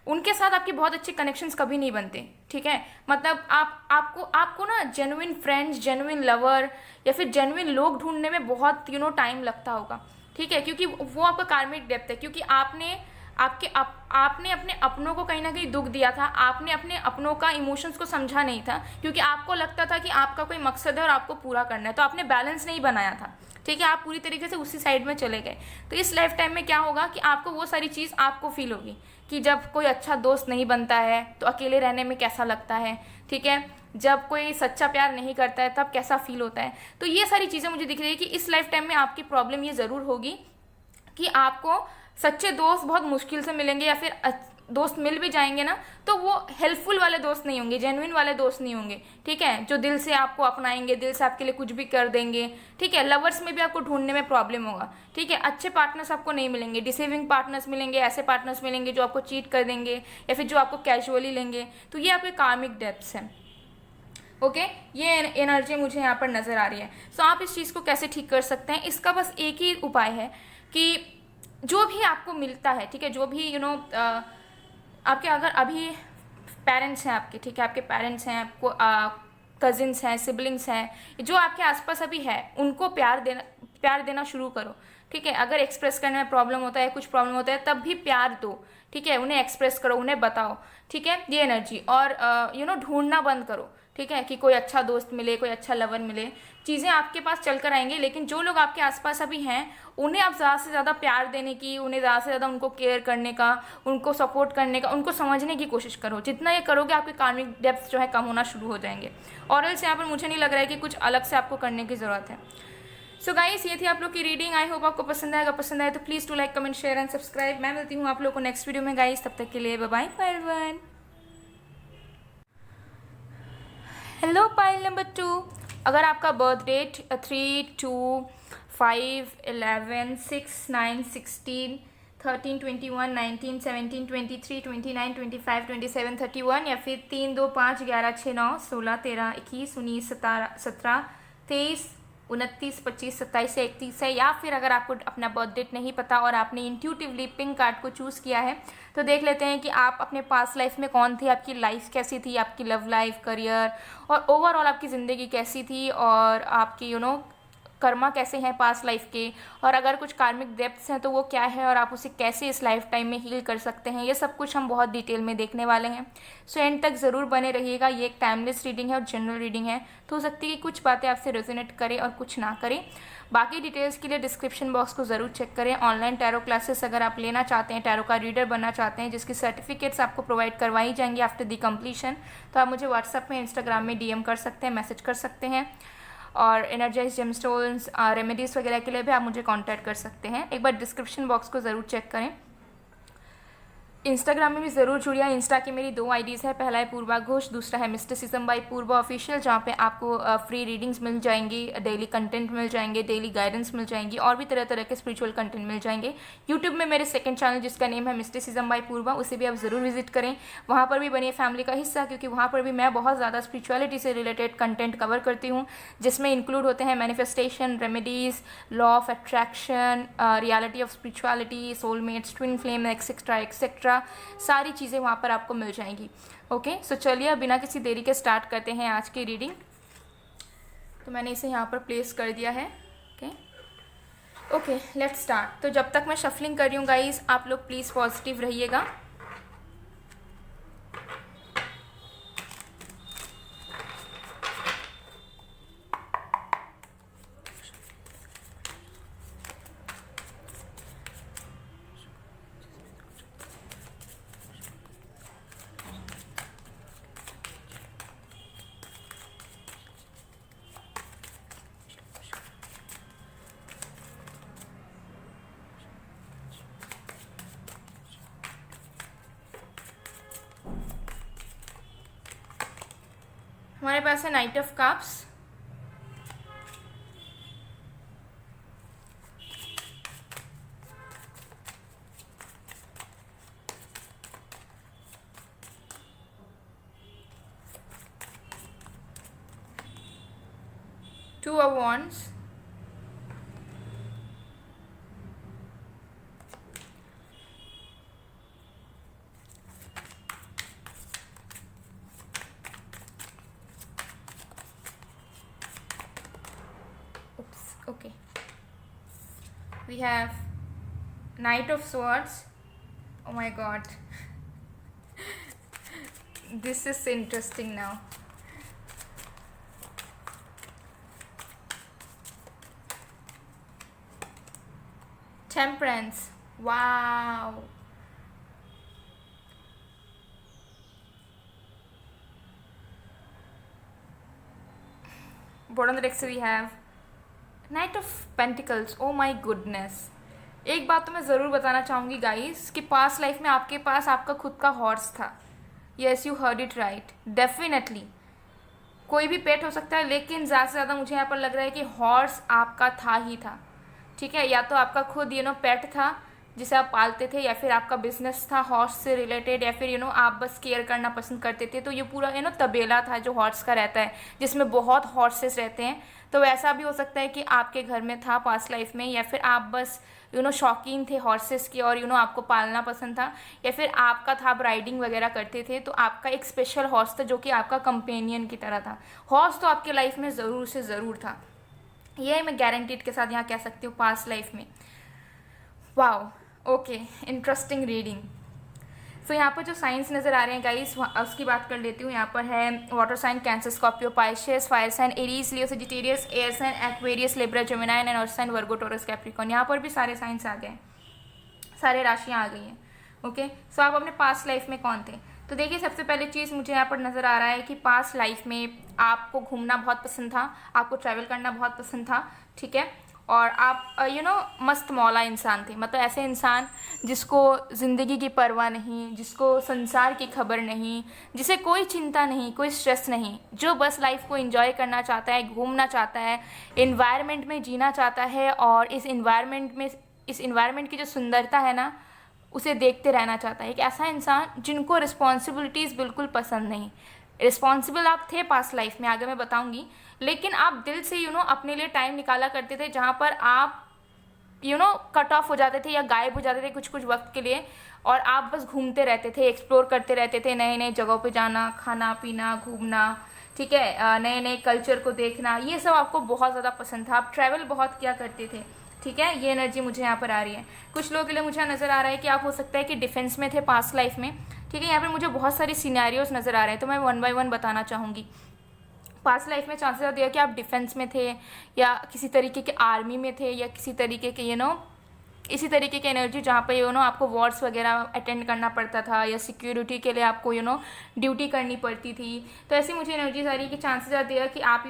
उनके साथ आपके बहुत अच्छे कनेक्शंस कभी नहीं बनते, ठीक है। मतलब आपको ना जेन्युइन फ्रेंड्स, जेन्युइन लवर या फिर जेन्युइन लोग ढूंढने में बहुत टाइम लगता होगा, ठीक है, क्योंकि वो आपका कार्मिक डेप्थ है। क्योंकि आपने अपने अपनों को कहीं ना कहीं दुख दिया था, आपने अपने अपनों का इमोशंस को समझा नहीं था, क्योंकि आपको लगता था कि आपका कोई मकसद है और आपको पूरा करना है, तो आपने बैलेंस नहीं बनाया था, ठीक है, आप पूरी तरीके से उसी साइड में चले गए। तो इस लाइफ टाइम में क्या होगा कि आपको वो सारी चीज़ आपको फील होगी कि जब कोई अच्छा दोस्त नहीं बनता है तो अकेले रहने में कैसा लगता है, ठीक है, जब कोई सच्चा प्यार नहीं करता है तब कैसा फील होता है। तो ये सारी चीज़ें मुझे दिख रही है कि इस लाइफ टाइम में आपकी प्रॉब्लम ये ज़रूर होगी कि आपको सच्चे दोस्त बहुत मुश्किल से मिलेंगे, या फिर दोस्त मिल भी जाएंगे ना तो वो हेल्पफुल वाले दोस्त नहीं होंगे, जेन्युइन वाले दोस्त नहीं होंगे, ठीक है, जो दिल से आपको अपनाएंगे, दिल से आपके लिए कुछ भी कर देंगे, ठीक है। लवर्स में भी आपको ढूंढने में प्रॉब्लम होगा, ठीक है, अच्छे पार्टनर्स आपको नहीं मिलेंगे, डिसीविंग पार्टनर्स मिलेंगे, ऐसे पार्टनर्स मिलेंगे जो आपको चीट कर देंगे या फिर जो आपको कैजुअली लेंगे। तो ये आपके कार्मिक डेप्थ्स हैं, ओके, ये एनर्जी मुझे यहाँ पर नजर आ रही है। सो आप इस चीज़ को कैसे ठीक कर सकते हैं, इसका बस एक ही उपाय है कि जो भी आपको मिलता है, ठीक है, जो भी आपके अगर अभी पेरेंट्स हैं आपके, ठीक है, आपके पेरेंट्स हैं, आपको कजिन्स हैं, सिबलिंग्स हैं, जो आपके आसपास अभी है, उनको प्यार देना शुरू करो, ठीक है। अगर एक्सप्रेस करने में प्रॉब्लम होता है, कुछ प्रॉब्लम होता है, तब भी प्यार दो, ठीक है, उन्हें एक्सप्रेस करो, उन्हें बताओ, ठीक है, ये एनर्जी। और ढूंढना बंद करो, ठीक है, कि कोई अच्छा दोस्त मिले, कोई अच्छा लवर मिले, चीज़ें आपके पास चल कर आएंगे। लेकिन जो लोग आपके आसपास अभी हैं उन्हें आप ज़्यादा से ज़्यादा प्यार देने की, उन्हें ज़्यादा से ज़्यादा उनको केयर करने का, उनको सपोर्ट करने का, उनको समझने की कोशिश करो। जितना ये करोगे आपके कार्मिक डेप्थ जो है कम होना शुरू हो जाएंगे। और एल्स यहाँ पर मुझे नहीं लग रहा है कि कुछ अलग से आपको करने की ज़रूरत है। सो गाइस, ये थी आप लोग की रीडिंग। आई होप आपको पसंद आएगा। पसंद आए तो please to like, comment, share and subscribe. मैं मिलती हूँ आप लोग को नेक्स्ट वीडियो में गाइस, तब तक के लिए bye bye everyone. Hello pile number 2, अगर आपका बर्थ डेट 3, 2, 5, 11, 6, 9, 16, 13, 21, 19, 17, 23, 29, 25, 27, 31 या फिर 3, 2, 5, 11, 6, 9, 16, 13, 21, 19, 17, 23, 29, 25, 27 से 31 है। या फिर अगर आपको अपना बर्थ डेट नहीं पता और आपने इंट्यूटिवली पिंक कार्ड को चूज़ किया है, तो देख लेते हैं कि आप अपने पास्ट लाइफ में कौन थे, आपकी लाइफ कैसी थी, आपकी लव लाइफ, करियर और ओवरऑल आपकी ज़िंदगी कैसी थी, और आपकी कर्मा कैसे हैं पास्ट लाइफ के, और अगर कुछ कार्मिक डेप्थ्स हैं तो वो क्या है और आप उसे कैसे इस लाइफ टाइम में हील कर सकते हैं। ये सब कुछ हम बहुत डिटेल में देखने वाले हैं। सो एंड तक ज़रूर बने रहिएगा। ये एक टाइमलेस रीडिंग है और जनरल रीडिंग है, तो हो सकती है कि कुछ बातें आपसे रेजोनेट करें और कुछ ना करें। बाकी डिटेल्स के लिए डिस्क्रिप्शन बॉक्स को ज़रूर चेक करें। ऑनलाइन टैरो क्लासेस अगर आप लेना चाहते हैं, टैरो का रीडर बनना चाहते हैं, जिसकी सर्टिफिकेट्स आपको प्रोवाइड करवाई जाएंगी आफ्टर दी कंप्लीशन, तो आप मुझे व्हाट्सएप में, इंस्टाग्राम में DM कर सकते हैं, मैसेज कर सकते हैं। और एनर्जाइज जेमस्टोन्स, रेमेडीज़ वगैरह के लिए भी आप मुझे कांटेक्ट कर सकते हैं। एक बार डिस्क्रिप्शन बॉक्स को ज़रूर चेक करें। इंस्टाग्राम में भी ज़रूर जुड़िए। इंस्टा की मेरी 2 IDs है, पहला है पूर्वा घोष, दूसरा है मिस्टिसिज्म बाय पूर्वा ऑफिशियल, जहाँ पे आपको फ्री रीडिंग्स मिल जाएंगी, डेली कंटेंट मिल जाएंगे, डेली गाइडेंस मिल जाएंगी और भी तरह तरह के स्पिरिचुअल कंटेंट मिल जाएंगे। यूट्यूब में मेरे सेकंड चैनल जिसका नेम है मिस्टिसिज्म बाय पूर्वा, उसे भी आप ज़रूर विजिट करें। वहाँ पर भी बनिए फैमिली का हिस्सा, क्योंकि वहाँ पर भी मैं बहुत ज़्यादा स्पिरिचुअलिटी से रिलेटेड कंटेंट कवर करती हूँ, जिसमें इंक्लूड होते हैं manifestation, remedies, law of attraction, reality of spirituality, soulmates, twin flame, etcetera etcetera, सारी चीज़ें वहाँ पर आपको मिल जाएंगी। ओके, सो चलिए अब बिना किसी देरी के स्टार्ट करते हैं आज की रीडिंग। तो मैंने इसे यहाँ पर प्लेस कर दिया है। Okay, okay let's start. तो जब तक मैं शफलिंग कर रही हूँ गाइस, आप लोग प्लीज़ पॉजिटिव रहिएगा। हमारे पास है night of cups, two of wands, okay, we have knight of swords. Oh my god, this is interesting now. Temperance, wow. Bottom of the deck we have knight of pentacles. Oh my goodness, एक बात तो मैं ज़रूर बताना चाहूँगी guys कि past life में आपके पास आपका खुद का हॉर्स था। Yes you heard it right, definitely कोई भी पेट हो सकता है, लेकिन ज़्यादा से ज़्यादा मुझे यहाँ पर लग रहा है कि हॉर्स आपका था ही था। ठीक है, या तो आपका खुद पेट था जिसे आप पालते थे, या फिर आपका बिजनेस था हॉर्स से रिलेटेड, या फिर आप बस केयर करना पसंद करते थे। तो ये पूरा तबेला था जो हॉर्स का रहता है, जिसमें बहुत हॉर्सेस रहते हैं। तो वैसा भी हो सकता है कि आपके घर में था पास्ट लाइफ में, या फिर आप बस शौकीन थे हॉर्सेस की और आपको पालना पसंद था, या फिर आपका था आप राइडिंग वगैरह करते थे, तो आपका एक स्पेशल हॉर्स था जो कि आपका कंपेनियन की तरह था। हॉर्स तो आपके लाइफ में ज़रूर से ज़रूर था, ये मैं गारंटीड के साथ यहाँ कह सकती हूँ पास्ट लाइफ में। Wow, okay, interesting reading. So यहाँ पर जो साइंस नज़र आ रहे हैं गाइस, उसकी बात कर लेती हूँ। यहाँ पर है water sign Cancer, Scorpio, Pisces, fire sign Aries, Leo, Sagittarius, air sign Aquarius, Libra, Gemini and earth sign Virgo, Taurus, Capricorn. यहाँ पर भी सारे साइंस आ गए, सारे राशियाँ आ गई हैं। ओके, सो आप अपने पास्ट लाइफ में कौन थे? तो देखिए, सबसे पहले चीज़ मुझे यहाँ पर नज़र आ रहा है कि पास्ट लाइफ में आपको घूमना बहुत पसंद था, आपको ट्रैवल करना बहुत पसंद था। ठीक है, और आप मस्त मौला इंसान थे, मतलब ऐसे इंसान जिसको ज़िंदगी की परवाह नहीं, जिसको संसार की खबर नहीं, जिसे कोई चिंता नहीं, कोई स्ट्रेस नहीं, जो बस लाइफ को एंजॉय करना चाहता है, घूमना चाहता है, इन्वायरमेंट में जीना चाहता है, और इस इन्वायरमेंट की जो सुंदरता है ना, उसे देखते रहना चाहता है। एक ऐसा इंसान जिनको रिस्पॉन्सिबिलिटीज़ बिल्कुल पसंद नहीं। रिस्पॉन्सिबल आप थे पास्ट लाइफ में, आगे मैं बताऊंगी, लेकिन आप दिल से अपने लिए टाइम निकाला करते थे, जहाँ पर आप कट ऑफ हो जाते थे या गायब हो जाते थे कुछ कुछ वक्त के लिए, और आप बस घूमते रहते थे, एक्सप्लोर करते रहते थे, नए नए जगहों पे जाना, खाना पीना, घूमना। ठीक है, नए नए कल्चर को देखना, ये सब आपको बहुत ज़्यादा पसंद था। आप ट्रैवल बहुत किया करते थे। ठीक है, ये एनर्जी मुझे यहाँ पर आ रही है। कुछ लोगों के लिए मुझे नज़र आ रहा है कि आप हो सकता है कि डिफेंस में थे पास्ट लाइफ में। ठीक है, यहाँ पर मुझे बहुत सारी सिनेरियोज नज़र आ रहे हैं, तो मैं वन बाय वन बताना चाहूँगी। पास्ट लाइफ में चांसेस आते हैं कि आप डिफेंस में थे, या किसी तरीके के आर्मी में थे, या किसी तरीके के इसी तरीके की एनर्जी जहाँ पे आपको वॉर्स वगैरह अटेंड करना पड़ता था, या सिक्योरिटी के लिए आपको ड्यूटी करनी पड़ती थी। तो ऐसी मुझे एनर्जीज आ रही है कि चांसेस आते हैं कि आप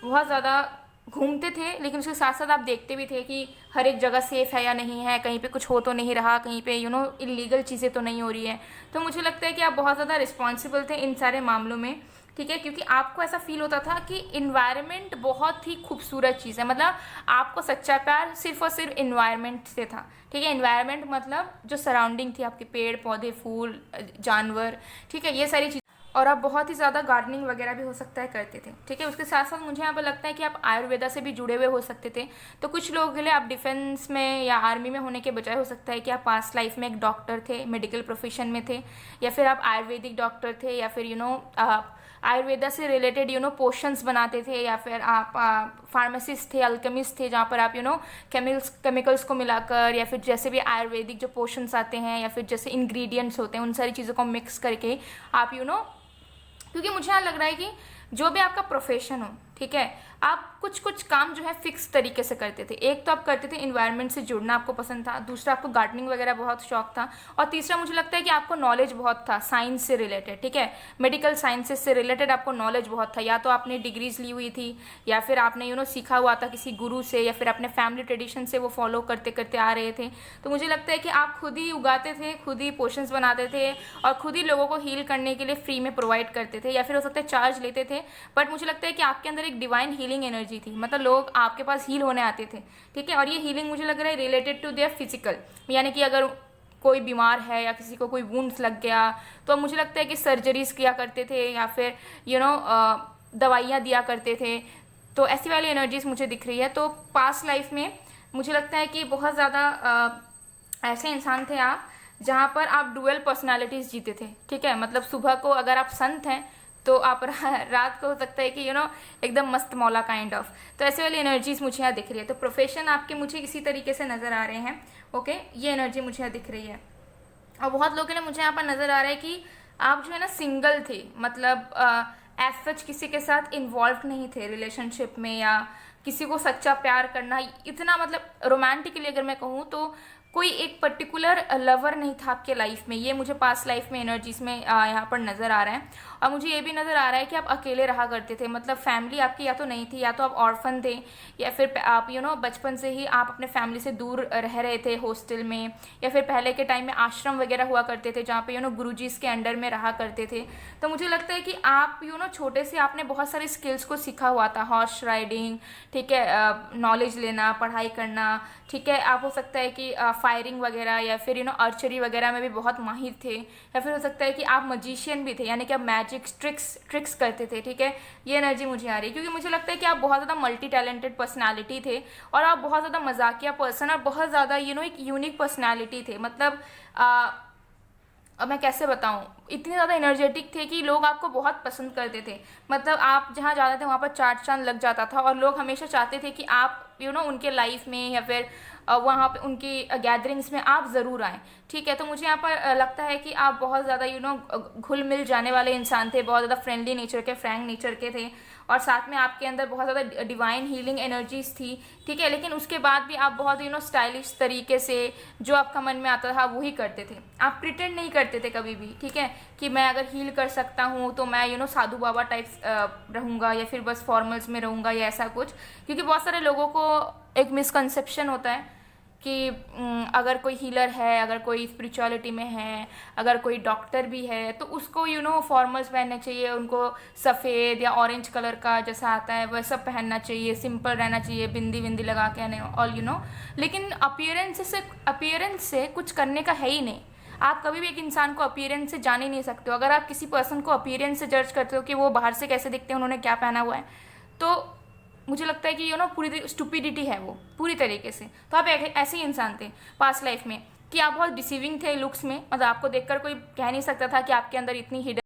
बहुत ज़्यादा घूमते थे, लेकिन उसके साथ साथ आप देखते भी थे कि हर एक जगह सेफ़ है या नहीं है, कहीं पे कुछ हो तो नहीं रहा, कहीं पे इलीगल चीज़ें तो नहीं हो रही है। तो मुझे लगता है कि आप बहुत ज़्यादा रिस्पॉन्सिबल थे इन सारे मामलों में। ठीक है, क्योंकि आपको ऐसा फील होता था कि इन्वायरमेंट बहुत ही खूबसूरत चीज़ है, मतलब आपको सच्चा प्यार सिर्फ और सिर्फ इन्वायरमेंट से था। ठीक है, इन्वायरमेंट मतलब जो सराउंडिंग थी, आपके पेड़ पौधे, फूल, जानवर, ठीक है, ये सारी चीज़। और आप बहुत ही ज़्यादा गार्डनिंग वगैरह भी हो सकता है करते थे। ठीक है, उसके साथ साथ मुझे यहाँ पर लगता है कि आप आयुर्वेदा से भी जुड़े हुए हो सकते थे। तो कुछ लोगों के लिए आप डिफेंस में या आर्मी में होने के बजाय हो सकता है कि आप पास्ट लाइफ में एक डॉक्टर थे, मेडिकल प्रोफेशन में थे, या फिर आप आयुर्वेदिक डॉक्टर थे, या फिर आयुर्वेदा से रिलेटेड पोशंस बनाते थे, या फिर आप फार्मासिस्ट थे, अल्केमिस्ट थे, जहाँ पर आप केमिकल्स को मिलाकर, या फिर जैसे भी आयुर्वेदिक जो पोशंस आते हैं या फिर जैसे इंग्रेडिएंट्स होते हैं उन सारी चीज़ों को मिक्स करके आप क्योंकि मुझे यहाँ लग रहा है कि जो भी आपका प्रोफेशन हो, ठीक है, आप कुछ कुछ काम जो है फिक्स तरीके से करते थे। एक तो आप करते थे इन्वायरमेंट से जुड़ना आपको पसंद था, दूसरा आपको गार्डनिंग वगैरह बहुत शौक था, और तीसरा मुझे लगता है कि आपको नॉलेज बहुत था साइंस से रिलेटेड, ठीक है, मेडिकल साइंसेज से रिलेटेड आपको नॉलेज बहुत था। या तो आपने डिग्रीज ली हुई थी, या फिर आपने सीखा हुआ था किसी गुरु से, या फिर अपने फैमिली ट्रेडिशन से वो फॉलो करते करते आ रहे थे। तो मुझे लगता है कि आप खुद ही उगाते थे, खुद ही पोशंस बनाते थे, और खुद ही लोगों को हील करने के लिए फ्री में प्रोवाइड करते थे, या फिर हो सकता है चार्ज लेते थे। बट मुझे लगता है कि आपके अंदर एक डिवाइन हीलिंग एनर्जी थी, मतलब लोग आपके पास हील होने आते थे, ठीक है। और ये हीलिंग मुझे लग रहा है रिलेटेड टू देयर फिजिकल, यानी कि अगर कोई बीमार है या किसी को कोई वुंड्स लग गया तो मुझे लगता है कि सर्जरीज किया करते थे, या फिर दवाइयाँ दिया करते थे। तो ऐसी वाली एनर्जीज मुझे दिख रही है। तो पास्ट लाइफ में मुझे लगता है कि बहुत ज़्यादा ऐसे इंसान थे आप जहाँ पर आप डुअल पर्सनालिटीज़ जीते थे, ठीक है। मतलब सुबह को अगर आप संत हैं तो आप रात को हो सकता है कि एकदम मस्त मौला काइंड ऑफ। तो ऐसे वाली एनर्जीज मुझे यहाँ दिख रही है। तो प्रोफेशन आपके मुझे इसी तरीके से नज़र आ रहे हैं, ओके, ये एनर्जी मुझे यहाँ दिख रही है। और बहुत लोगों ने मुझे यहाँ पर नज़र आ रहा है कि आप जो है ना सिंगल थे, मतलब एज सच किसी के साथ इन्वॉल्व नहीं थे रिलेशनशिप में, या किसी को सच्चा प्यार करना इतना, मतलब रोमांटिकली अगर मैं कहूँ तो कोई एक पर्टिकुलर लवर नहीं था आपके लाइफ में। ये मुझे पास्ट लाइफ में एनर्जीज में यहाँ पर नज़र आ रहा है। और मुझे ये भी नज़र आ रहा है कि आप अकेले रहा करते थे, मतलब फैमिली आपकी या तो नहीं थी, या तो आप ऑर्फन थे, या फिर आप बचपन से ही आप अपने फैमिली से दूर रह रहे थे हॉस्टल में, या फिर पहले के टाइम में आश्रम वगैरह हुआ करते थे जहाँ पे गुरुजीज़ के अंडर में रहा करते थे। तो मुझे लगता है कि आप छोटे से आपने बहुत सारे स्किल्स को सीखा हुआ था, हॉर्स राइडिंग, ठीक है, नॉलेज लेना, पढ़ाई करना, ठीक है। आप हो सकता है कि फायरिंग वगैरह, या फिर आर्चरी वगैरह में भी बहुत माहिर थे, या फिर हो सकता है कि आप मजिशियन भी थे, यानी कि आप मैजिक ट्रिक्स करते थे, ठीक है। ये एनर्जी मुझे आ रही है क्योंकि मुझे लगता है कि आप बहुत ज़्यादा मल्टी टैलेंटेड पर्सनालिटी थे, और आप बहुत ज़्यादा मजाकिया पर्सन और बहुत ज़्यादा एक यूनिक पर्सनालिटी थे। मतलब अब मैं कैसे बताऊं, इतने ज़्यादा एनर्जेटिक थे कि लोग आपको बहुत पसंद करते थे। मतलब आप जहाँ जाते थे वहाँ पर चार चांद लग जाता था, और लोग हमेशा चाहते थे कि आप उनके लाइफ में या फिर वहाँ पे उनकी गैदरिंग्स में आप ज़रूर आएँ, ठीक है। तो मुझे यहाँ पर लगता है कि आप बहुत ज़्यादा घुल मिल जाने वाले इंसान थे, बहुत ज़्यादा फ्रेंडली नेचर के, फ्रैंक नेचर के थे, और साथ में आपके अंदर बहुत ज़्यादा डिवाइन हीलिंग एनर्जीज थी, ठीक है। लेकिन उसके बाद भी आप बहुत स्टाइलिश तरीके से जो आपका मन में आता था वही करते थे। आप प्रिटेंड नहीं करते थे कभी भी, ठीक है, कि मैं अगर हील कर सकता हूँ तो मैं साधु बाबा टाइप्स रहूँगा, या फिर बस फॉर्मल्स में रहूँगा, या ऐसा कुछ। क्योंकि बहुत सारे लोगों को एक मिसकंसेप्शन होता है कि अगर कोई हीलर है, अगर कोई स्पिरिचुअलिटी में है, अगर कोई डॉक्टर भी है, तो उसको फॉर्मल्स पहनना चाहिए, उनको सफ़ेद या ऑरेंज कलर का जैसा आता है वैसा पहनना चाहिए, सिंपल रहना चाहिए, बिंदी विंदी लगा के ऑल लेकिन अपीयरेंस से कुछ करने का है ही नहीं। आप कभी भी एक इंसान को अपीयरेंस से जान ही नहीं सकते हो। अगर आप किसी पर्सन को अपीयरेंस से जज करते हो कि वो बाहर से कैसे दिखते हैं, उन्होंने क्या पहना हुआ है, तो मुझे लगता है कि पूरी स्टुपिडिटी है वो पूरी तरीके से। तो आप ऐसे ही इंसान थे पास्ट लाइफ में कि आप बहुत डिसीविंग थे लुक्स में, मतलब आपको देखकर कोई कह नहीं सकता था कि आपके अंदर इतनी हिडन,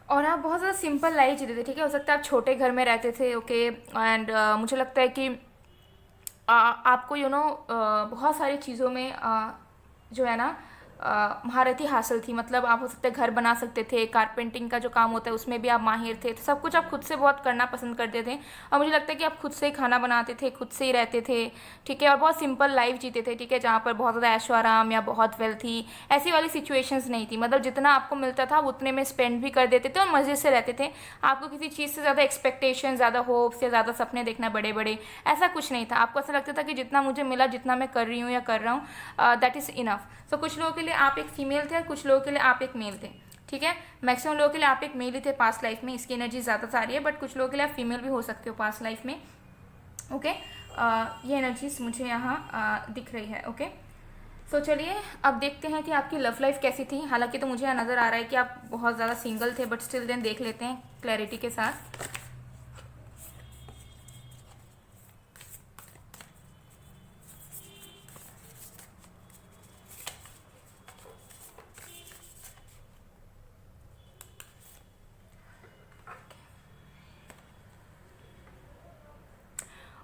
और आप बहुत ज़्यादा सिंपल लाइफ जीते थे, ठीक है। हो सकता है आप छोटे घर में रहते थे, ओके, एंड मुझे लगता है कि आपको बहुत सारी चीज़ों में जो है ना महारती हासिल थी। मतलब आप हो सकते हैं घर बना सकते थे, कारपेंटिंग का जो काम होता है उसमें भी आप माहिर थे, तो सब कुछ आप खुद से बहुत करना पसंद करते थे। और मुझे लगता है कि आप खुद से ही खाना बनाते थे, खुद से ही रहते थे, ठीक है, और बहुत सिंपल लाइफ जीते थे, ठीक है, जहाँ पर बहुत ज़्यादा ऐशो आराम या बहुत वेल्थी ऐसी वाली सिचुएशंस नहीं थी। मतलब जितना आपको मिलता था उतने में स्पेंड भी कर देते थे और मज़े से रहते थे। आपको किसी चीज़ से ज़्यादा एक्सपेक्टेशन, ज़्यादा होप्स या ज़्यादा सपने देखना बड़े बड़े, ऐसा कुछ नहीं था। आपको ऐसा लगता था कि जितना मुझे मिला, जितना मैं कर रही हूँ या कर रहा हूँ, दैट इज़ इनफ। तो कुछ लोगों के लिए आप एक फीमेल थे और कुछ लोगों के लिए आप एक मेल थे, ठीक है। मैक्सिमम लोगों के लिए आप एक मेल ही थे पास्ट लाइफ में, इसकी एनर्जी ज़्यादा सारी है, बट कुछ लोगों के लिए आप फीमेल भी हो सकते हो पास्ट लाइफ में, ओके। ये एनर्जीज मुझे यहाँ दिख रही है, ओके। तो चलिए अब देखते हैं कि आपकी लव लाइफ कैसी थी। हालांकि तो मुझे यहाँ नज़र आ रहा है कि आप बहुत ज़्यादा सिंगल थे, बट स्टिल देन देख लेते हैं क्लैरिटी के साथ।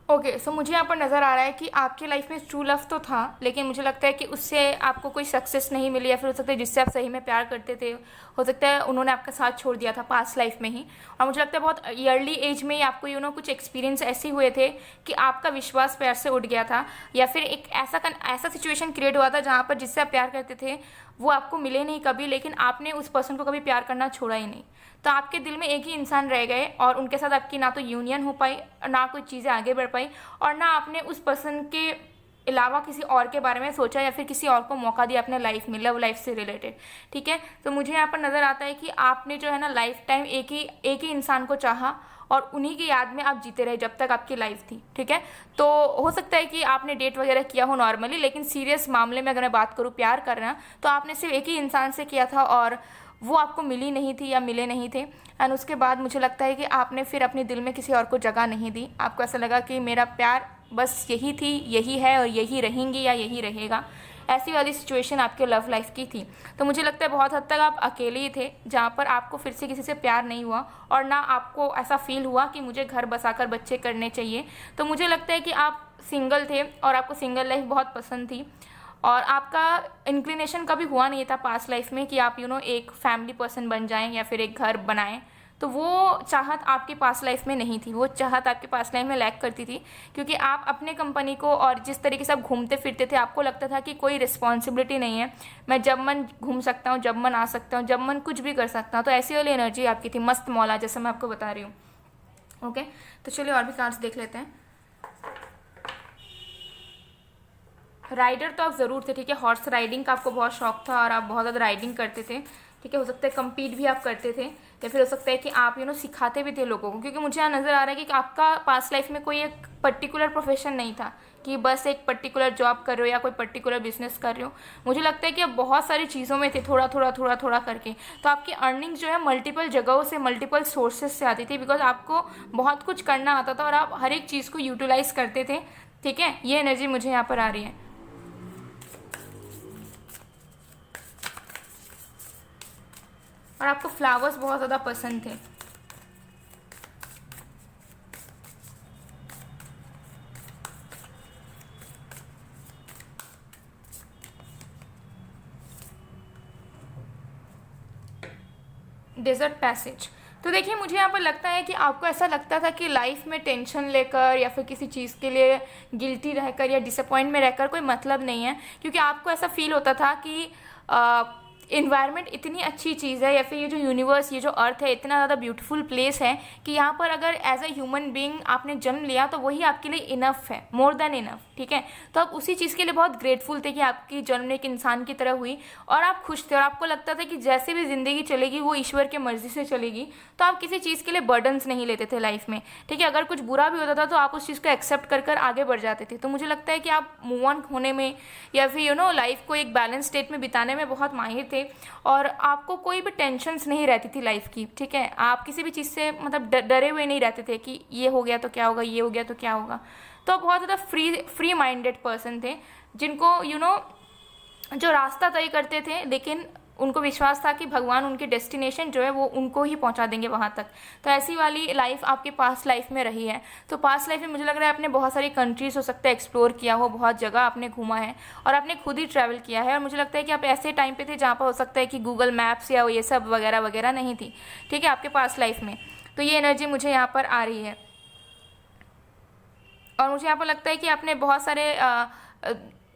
ओके, सो मुझे यहाँ पर नज़र आ रहा है कि आपके लाइफ में ट्रू लव तो था, लेकिन मुझे लगता है कि उससे आपको कोई सक्सेस नहीं मिली, या फिर हो सकता है जिससे आप सही में प्यार करते थे, हो सकता है उन्होंने आपका साथ छोड़ दिया था पास्ट लाइफ में ही। और मुझे लगता है बहुत अर्ली एज में ही आपको कुछ एक्सपीरियंस ऐसे हुए थे कि आपका विश्वास पैर से उठ गया था, या फिर एक ऐसा सिचुएशन क्रिएट हुआ था जहाँ पर जिससे आप प्यार करते थे वो आपको मिले नहीं कभी, लेकिन आपने उस पर्सन को कभी प्यार करना छोड़ा ही नहीं। तो आपके दिल में एक ही इंसान रह गए, और उनके साथ आपकी ना तो यूनियन हो पाई, ना कोई चीज़ें आगे बढ़ पाई, और ना आपने उस पर्सन के अलावा किसी और के बारे में सोचा, या फिर किसी और को मौका दिया अपने लाइफ में, लव लाइफ से रिलेटेड। ठीक है, तो मुझे यहाँ पर नज़र आता है कि आपने जो है ना लाइफ टाइम एक ही इंसान को चाहा, और उन्हीं की याद में आप जीते रहे जब तक आपकी लाइफ थी। ठीक है, तो हो सकता है कि आपने डेट वगैरह किया हो नॉर्मली, लेकिन सीरियस मामले में अगर मैं बात करूँ प्यार करना, तो आपने सिर्फ एक ही इंसान से किया था, और वो आपको मिली नहीं थी या मिले नहीं थे। एंड उसके बाद मुझे लगता है कि आपने फिर अपने दिल में किसी और को जगह नहीं दी। आपको ऐसा लगा कि मेरा प्यार बस यही थी, यही है, और यही रहेंगी या यही रहेगा। ऐसी वाली सिचुएशन आपके लव लाइफ की थी। तो मुझे लगता है बहुत हद तक आप अकेले ही थे, जहाँ पर आपको फिर से किसी से प्यार नहीं हुआ, और ना आपको ऐसा फील हुआ कि मुझे घर बसाकर बच्चे करने चाहिए। तो मुझे लगता है कि आप सिंगल थे, और आपको सिंगल लाइफ बहुत पसंद थी, और आपका इंक्लिनेशन कभी हुआ नहीं था पास्ट लाइफ में कि आप एक फैमिली पर्सन बन जाएं या फिर एक घर बनाएं। तो वो चाहत आपकी पास्ट लाइफ में नहीं थी, वो चाहत आपकी पास्ट लाइफ में लैक करती थी, क्योंकि आप अपने कंपनी को और जिस तरीके से आप घूमते फिरते थे, आपको लगता था कि कोई रिस्पॉन्सिबिलिटी नहीं है, मैं जब मन घूम सकता हूँ, जब मन आ सकता हूँ, जब मन कुछ भी कर सकता हूँ। तो ऐसी वाली एनर्जी आपकी थी, मस्त मौला, जैसा मैं आपको बता रही हूँ। ओके, तो चलिए और भी कार्ड्स देख लेते हैं। राइडर तो आप ज़रूर थे। ठीक है, हॉर्स राइडिंग का आपको बहुत शौक था, और आप बहुत ज़्यादा राइडिंग करते थे। ठीक है, हो सकता है कम्पीट भी आप करते थे, या फिर हो सकता है कि आप सिखाते भी थे लोगों को, क्योंकि मुझे यहाँ नज़र आ रहा है कि आपका पास्ट लाइफ में कोई एक पर्टिकुलर प्रोफेशन नहीं था कि बस एक पर्टिकुलर जॉब कर रहे हो या कोई पर्टिकुलर बिजनेस कर रहे हो। मुझे लगता है कि आप बहुत सारी चीज़ों में थे, थोड़ा थोड़ा थोड़ा थोड़ा करके। तो आपकी अर्निंग्स जो है मल्टीपल जगहों से, मल्टीपल सोर्सेज से आती थी, बिकॉज आपको बहुत कुछ करना आता था, और आप हर एक चीज़ को यूटिलाइज करते थे। ठीक है, ये एनर्जी मुझे यहाँ पर आ रही है। और आपको फ्लावर्स बहुत ज़्यादा पसंद थे। डेजर्ट पैसेज, तो देखिए मुझे यहाँ पर लगता है कि आपको ऐसा लगता था कि लाइफ में टेंशन लेकर या फिर किसी चीज़ के लिए गिल्टी रहकर या डिसअपॉइंट में रहकर कोई मतलब नहीं है, क्योंकि आपको ऐसा फील होता था कि इन्वायरमेंट इतनी अच्छी चीज़ है, या फिर ये जो यूनिवर्स, ये जो अर्थ है, इतना ज़्यादा ब्यूटीफुल प्लेस है कि यहाँ पर अगर एज अ ह्यूमन बीइंग आपने जन्म लिया तो वही आपके लिए इनफ है, मोर देन इनफ। ठीक है, तो आप उसी चीज़ के लिए बहुत ग्रेटफुल थे कि आपकी जन्म एक इंसान की तरह हुई, और आप खुश थे, और आपको लगता था कि जैसे भी ज़िंदगी चलेगी वो ईश्वर की मर्जी से चलेगी। तो आप किसी चीज़ के लिए बर्डन्स नहीं लेते थे लाइफ में। ठीक है, अगर कुछ बुरा भी होता था तो आप उस चीज़ को एक्सेप्ट कर कर आगे बढ़ जाते थे। तो मुझे लगता है कि आप मूव ऑन होने में, या फिर लाइफ को एक बैलेंस स्टेट में बिताने में बहुत माहिर थे, और आपको कोई भी टेंशन्स नहीं रहती थी लाइफ की। ठीक है, आप किसी भी चीज़ से मतलब डरे हुए नहीं रहते थे कि ये हो गया तो क्या होगा, ये हो गया तो क्या होगा। तो आप बहुत ज़्यादा फ्री माइंडेड पर्सन थे, जिनको जो रास्ता तय करते थे, लेकिन उनको विश्वास था कि भगवान उनके डेस्टिनेशन जो है वो उनको ही पहुंचा देंगे वहां तक। तो ऐसी वाली लाइफ आपके पास्ट लाइफ में रही है। तो पास्ट लाइफ में मुझे लग रहा है आपने बहुत सारी कंट्रीज हो सकता है एक्सप्लोर किया हो, बहुत जगह आपने घूमा है, और आपने खुद ही ट्रैवल किया है। और मुझे लगता है कि आप ऐसे टाइम पे थे जहाँ पर हो सकता है कि गूगल मैप्स या ये सब वगैरह वगैरह नहीं थी। ठीक है, आपके पास्ट लाइफ में। तो ये एनर्जी मुझे यहाँ पर आ रही है, और मुझे यहाँ पर लगता है कि आपने बहुत सारे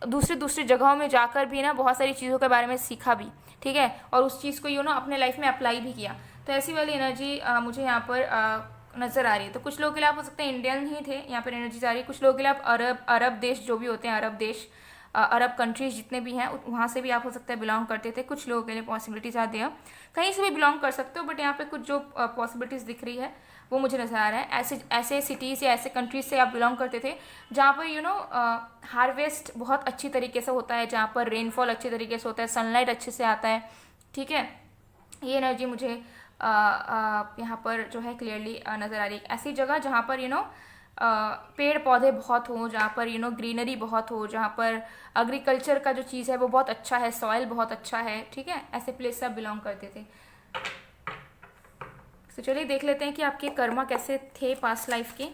दूसरी जगहों में जाकर भी ना बहुत सारी चीज़ों के बारे में सीखा भी। ठीक है, और उस चीज़ को अपने लाइफ में अप्लाई भी किया। तो ऐसी वाली एनर्जी मुझे यहाँ पर नज़र आ रही है। तो कुछ लोगों के लिए आप हो सकते हैं इंडियन ही थे, यहाँ पर एनर्जी आ रही है। कुछ लोगों के लिए आप अरब देश जो भी होते हैं, अरब देश, अरब कंट्रीज जितने भी हैं वहाँ से भी आप हो सकता है बिलोंग करते थे। कुछ लोगों के लिए पॉसिबिलिटीज आती है, कहीं से भी बिलोंग कर सकते हो, बट यहाँ पे कुछ जो पॉसिबिलिटीज़ दिख रही है वो मुझे नज़र आ रहा है। ऐसे सिटीज़ या ऐसे कंट्रीज से आप बिलोंग करते थे जहाँ पर हार्वेस्ट बहुत अच्छी तरीके से होता है, जहाँ पर रेनफॉल अच्छे तरीके से होता है, सनलाइट अच्छे से आता है। ठीक है, ये एनर्जी मुझे यहाँ पर जो है क्लियरली नज़र आ रही है। ऐसी जगह जहाँ पर पेड़ पौधे बहुत हो, जहाँ पर ग्रीनरी बहुत हो, जहाँ पर एग्रीकल्चर का जो चीज़ है वो बहुत अच्छा है, सॉइल बहुत अच्छा है। ठीक है, ऐसे प्लेस से आप बिलोंग करते थे। तो चलिए देख लेते हैं कि आपके कर्मा कैसे थे पास्ट लाइफ के।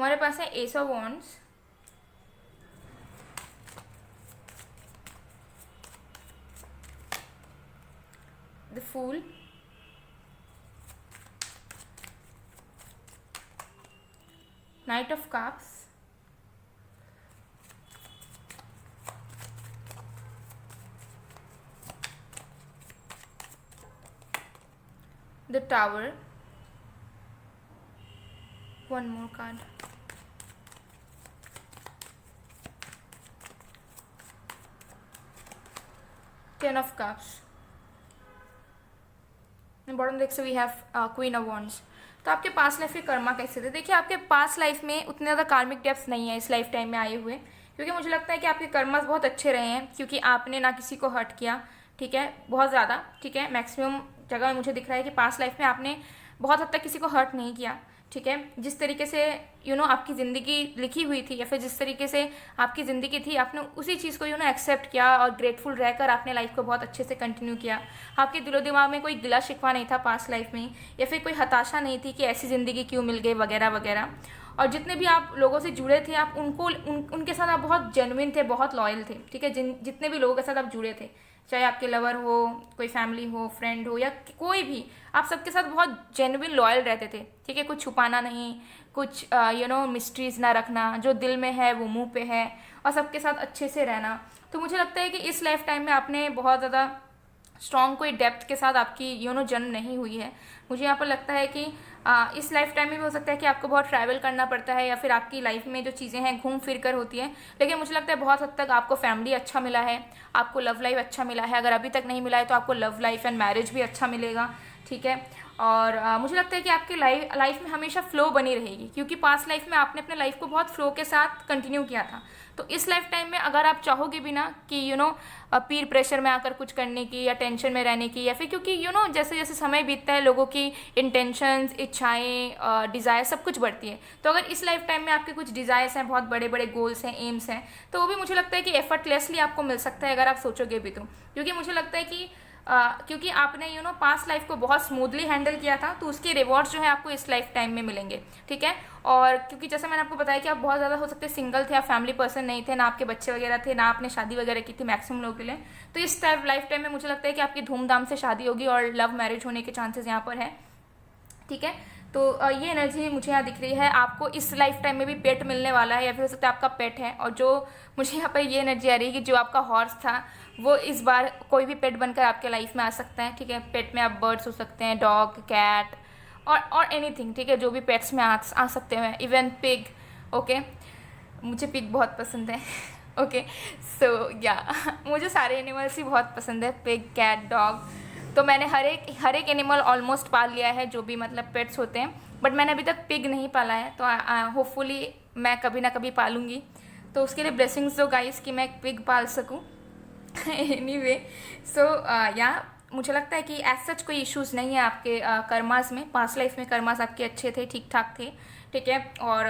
हमारे पास है ace of wands, the fool, knight of cups, the tower, one more card, Ten of Cups, and bottom deck से we have Queen of Wands। तो आपके पास्ट लाइफ के कर्मा कैसे थे? देखिए, आपके पास्ट लाइफ में उतने ज़्यादा कार्मिक डेप्थ नहीं है इस लाइफ टाइम में आए हुए, क्योंकि मुझे लगता है कि आपके कर्मास बहुत अच्छे रहे हैं, क्योंकि आपने ना किसी को हर्ट किया, ठीक है, बहुत ज़्यादा, ठीक है, मैक्सिमम जगह में मुझे दिख रहा है कि पास्ट लाइफ में आपने बहुत हद तक किसी को हर्ट नहीं किया, ठीक है। जिस तरीके से आपकी ज़िंदगी लिखी हुई थी, या फिर जिस तरीके से आपकी ज़िंदगी थी, आपने उसी चीज़ को एक्सेप्ट किया और ग्रेटफुल रहकर आपने लाइफ को बहुत अच्छे से कंटिन्यू किया। आपके दिलो दिमाग में कोई गिला शिकवा नहीं था पास्ट लाइफ में, या फिर कोई हताशा नहीं थी कि ऐसी ज़िंदगी क्यों मिल गई वगैरह वगैरह। और जितने भी आप लोगों से जुड़े थे, आप उनके साथ आप बहुत जेन्युइन थे, बहुत लॉयल थे, ठीक है। जितने भी लोगों के साथ आप जुड़े थे, चाहे आपके लवर हो, कोई फैमिली हो, फ्रेंड हो, या कोई भी, आप सबके साथ बहुत जेन्युइन लॉयल रहते थे, ठीक है। कुछ छुपाना नहीं, कुछ मिस्ट्रीज ना रखना, जो दिल में है वो मुंह पे है, और सबके साथ अच्छे से रहना। तो मुझे लगता है कि इस लाइफ टाइम में आपने बहुत ज़्यादा स्ट्रॉन्ग कोई डेप्थ के साथ आपकी जन्म नहीं हुई है। मुझे यहाँ पर लगता है कि इस लाइफ टाइम में भी हो सकता है कि आपको बहुत ट्रैवल करना पड़ता है, या फिर आपकी लाइफ में जो चीज़ें हैं घूम फिर कर होती हैं, लेकिन मुझे लगता है बहुत हद तक आपको फैमिली अच्छा मिला है, आपको लव लाइफ अच्छा मिला है। अगर अभी तक नहीं मिला है तो आपको लव लाइफ एंड मैरिज भी अच्छा मिलेगा, ठीक है। और मुझे लगता है कि आपकी लाइफ में हमेशा फ्लो बनी रहेगी, क्योंकि पास्ट लाइफ में आपने अपने लाइफ को बहुत फ्लो के साथ कंटिन्यू किया था। तो इस लाइफ टाइम में अगर आप चाहोगे भी ना कि पीर प्रेशर में आकर कुछ करने की, या टेंशन में रहने की, या फिर क्योंकि जैसे जैसे समय बीतता है लोगों की इंटेंशंस, इच्छाएं, डिज़ायर सब कुछ बढ़ती है। तो अगर इस लाइफ टाइम में आपके कुछ डिज़ायर्स हैं, बहुत बड़े बड़े गोल्स हैं, एम्स हैं, तो वो भी मुझे लगता है कि एफर्टलेसली आपको मिल सकता है अगर आप सोचोगे भी तो। क्योंकि मुझे लगता है कि क्योंकि आपने पास्ट लाइफ को बहुत स्मूथली हैंडल किया था, तो उसके रिवॉर्ड्स जो है आपको इस लाइफ टाइम में मिलेंगे, ठीक है। और क्योंकि जैसे मैंने आपको बताया कि आप बहुत ज़्यादा हो सकते सिंगल थे, आप फैमिली पर्सन नहीं थे, ना आपके बच्चे वगैरह थे, ना आपने शादी वगैरह की थी मैक्सिमम लोगों के लिए, तो इस लाइफ टाइम में मुझे लगता है कि आपकी धूमधाम से शादी होगी और लव मैरिज होने के चांसेस यहाँ पर है, ठीक है। तो ये एनर्जी मुझे यहाँ दिख रही है। आपको इस लाइफ टाइम में भी पेट मिलने वाला है, या फिर हो सकता है आपका पेट है। और जो मुझे यहाँ पर ये एनर्जी आ रही है कि जो आपका हॉर्स था वो इस बार कोई भी पेट बनकर आपके लाइफ में आ सकता है, ठीक है। पेट में आप बर्ड्स हो सकते हैं, डॉग, कैट और एनीथिंग, ठीक है, जो भी पेट्स में आ सकते हैं, इवन पिग, ओके। मुझे पिग बहुत पसंद है, ओके। सो या मुझे सारे एनिमल्स ही बहुत पसंद है, पिग, कैट, डॉग। तो मैंने हर एक एनिमल ऑलमोस्ट पाल लिया है, जो भी मतलब पेट्स होते हैं, बट मैंने अभी तक पिग नहीं पाला है। तो होपफुली मैं कभी ना कभी पालूंगी, तो उसके लिए ब्लेसिंग्स दो गाइस कि मैं पिग पाल सकूं। एनीवे, सो या मुझे लगता है कि एज सच कोई इश्यूज़ नहीं है आपके कर्मास में। पास्ट लाइफ में कर्मास आपके अच्छे थे, ठीक ठाक थे, ठीक है। और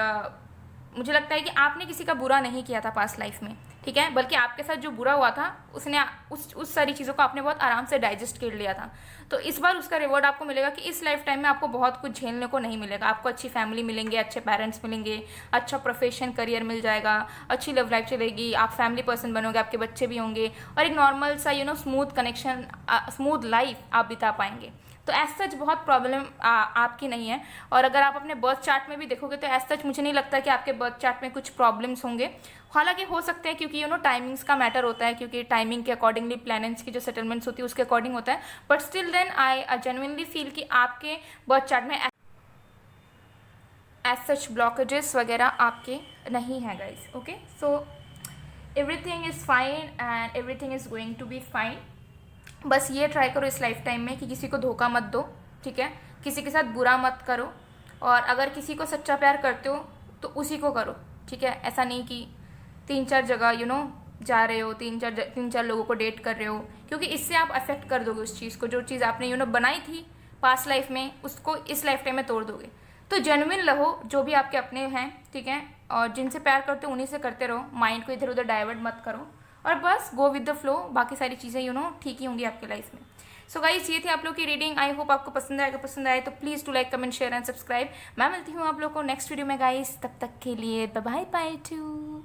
मुझे लगता है कि आपने किसी का बुरा नहीं किया था पास्ट लाइफ में, ठीक है, बल्कि आपके साथ जो बुरा हुआ था उसने उस सारी चीज़ों को आपने बहुत आराम से डाइजेस्ट कर लिया था। तो इस बार उसका रिवॉर्ड आपको मिलेगा कि इस लाइफ टाइम में आपको बहुत कुछ झेलने को नहीं मिलेगा। आपको अच्छी फैमिली मिलेंगे, अच्छे पेरेंट्स मिलेंगे, अच्छा प्रोफेशन करियर मिल जाएगा, अच्छी लव लाइफ चलेगी, आप फैमिली पर्सन बनोगे, आपके बच्चे भी होंगे, और एक नॉर्मल सा स्मूथ कनेक्शन, स्मूथ लाइफ आप बिता पाएंगे। तो एज सच बहुत प्रॉब्लम आपकी नहीं है। और अगर आप अपने बर्थ चार्ट में भी देखोगे तो एज सच मुझे नहीं लगता कि आपके बर्थ चार्ट में कुछ प्रॉब्लम्स होंगे। हालांकि हो सकते हैं, क्योंकि टाइमिंग्स का मैटर होता है, क्योंकि टाइमिंग के अकॉर्डिंगली प्लैनेट्स की जो सेटलमेंट्स होती है उसके अकॉर्डिंग होता है। But still then I genuinely feel कि आपके बर्थ चार्ट में एज सच ब्लॉकेजेस वगैरह आपके नहीं है guys, okay. So everything is fine and everything is going to be fine. बस ये ट्राई करो इस लाइफ टाइम में कि किसी को धोखा मत दो, ठीक है, किसी के साथ बुरा मत करो, और अगर किसी को सच्चा प्यार करते हो तो उसी को करो, ठीक है। ऐसा नहीं कि 3-4 जगह जा रहे हो, तीन चार लोगों को डेट कर रहे हो, क्योंकि इससे आप अफेक्ट कर दोगे उस चीज़ को। जो चीज़ आपने बनाई थी पास्ट लाइफ में, उसको इस लाइफ टाइम में तोड़ दोगे। तो जेन्युइन रहो, जो भी आपके अपने हैं, ठीक है, और जिनसे प्यार करते हो उन्हीं से करते रहो, माइंड को इधर उधर डाइवर्ट मत करो, और बस गो विद द फ्लो। बाकी सारी चीज़ें ठीक ही होंगी आपके लाइफ में। सो गाइस ये थी आप लोग की रीडिंग। आई होप आपको पसंद आएगा, पसंद आए तो please do like, comment, share and subscribe. मैं मिलती हूँ आप लोग को नेक्स्ट वीडियो में गाइस, तब तक के लिए बाय बाय टू।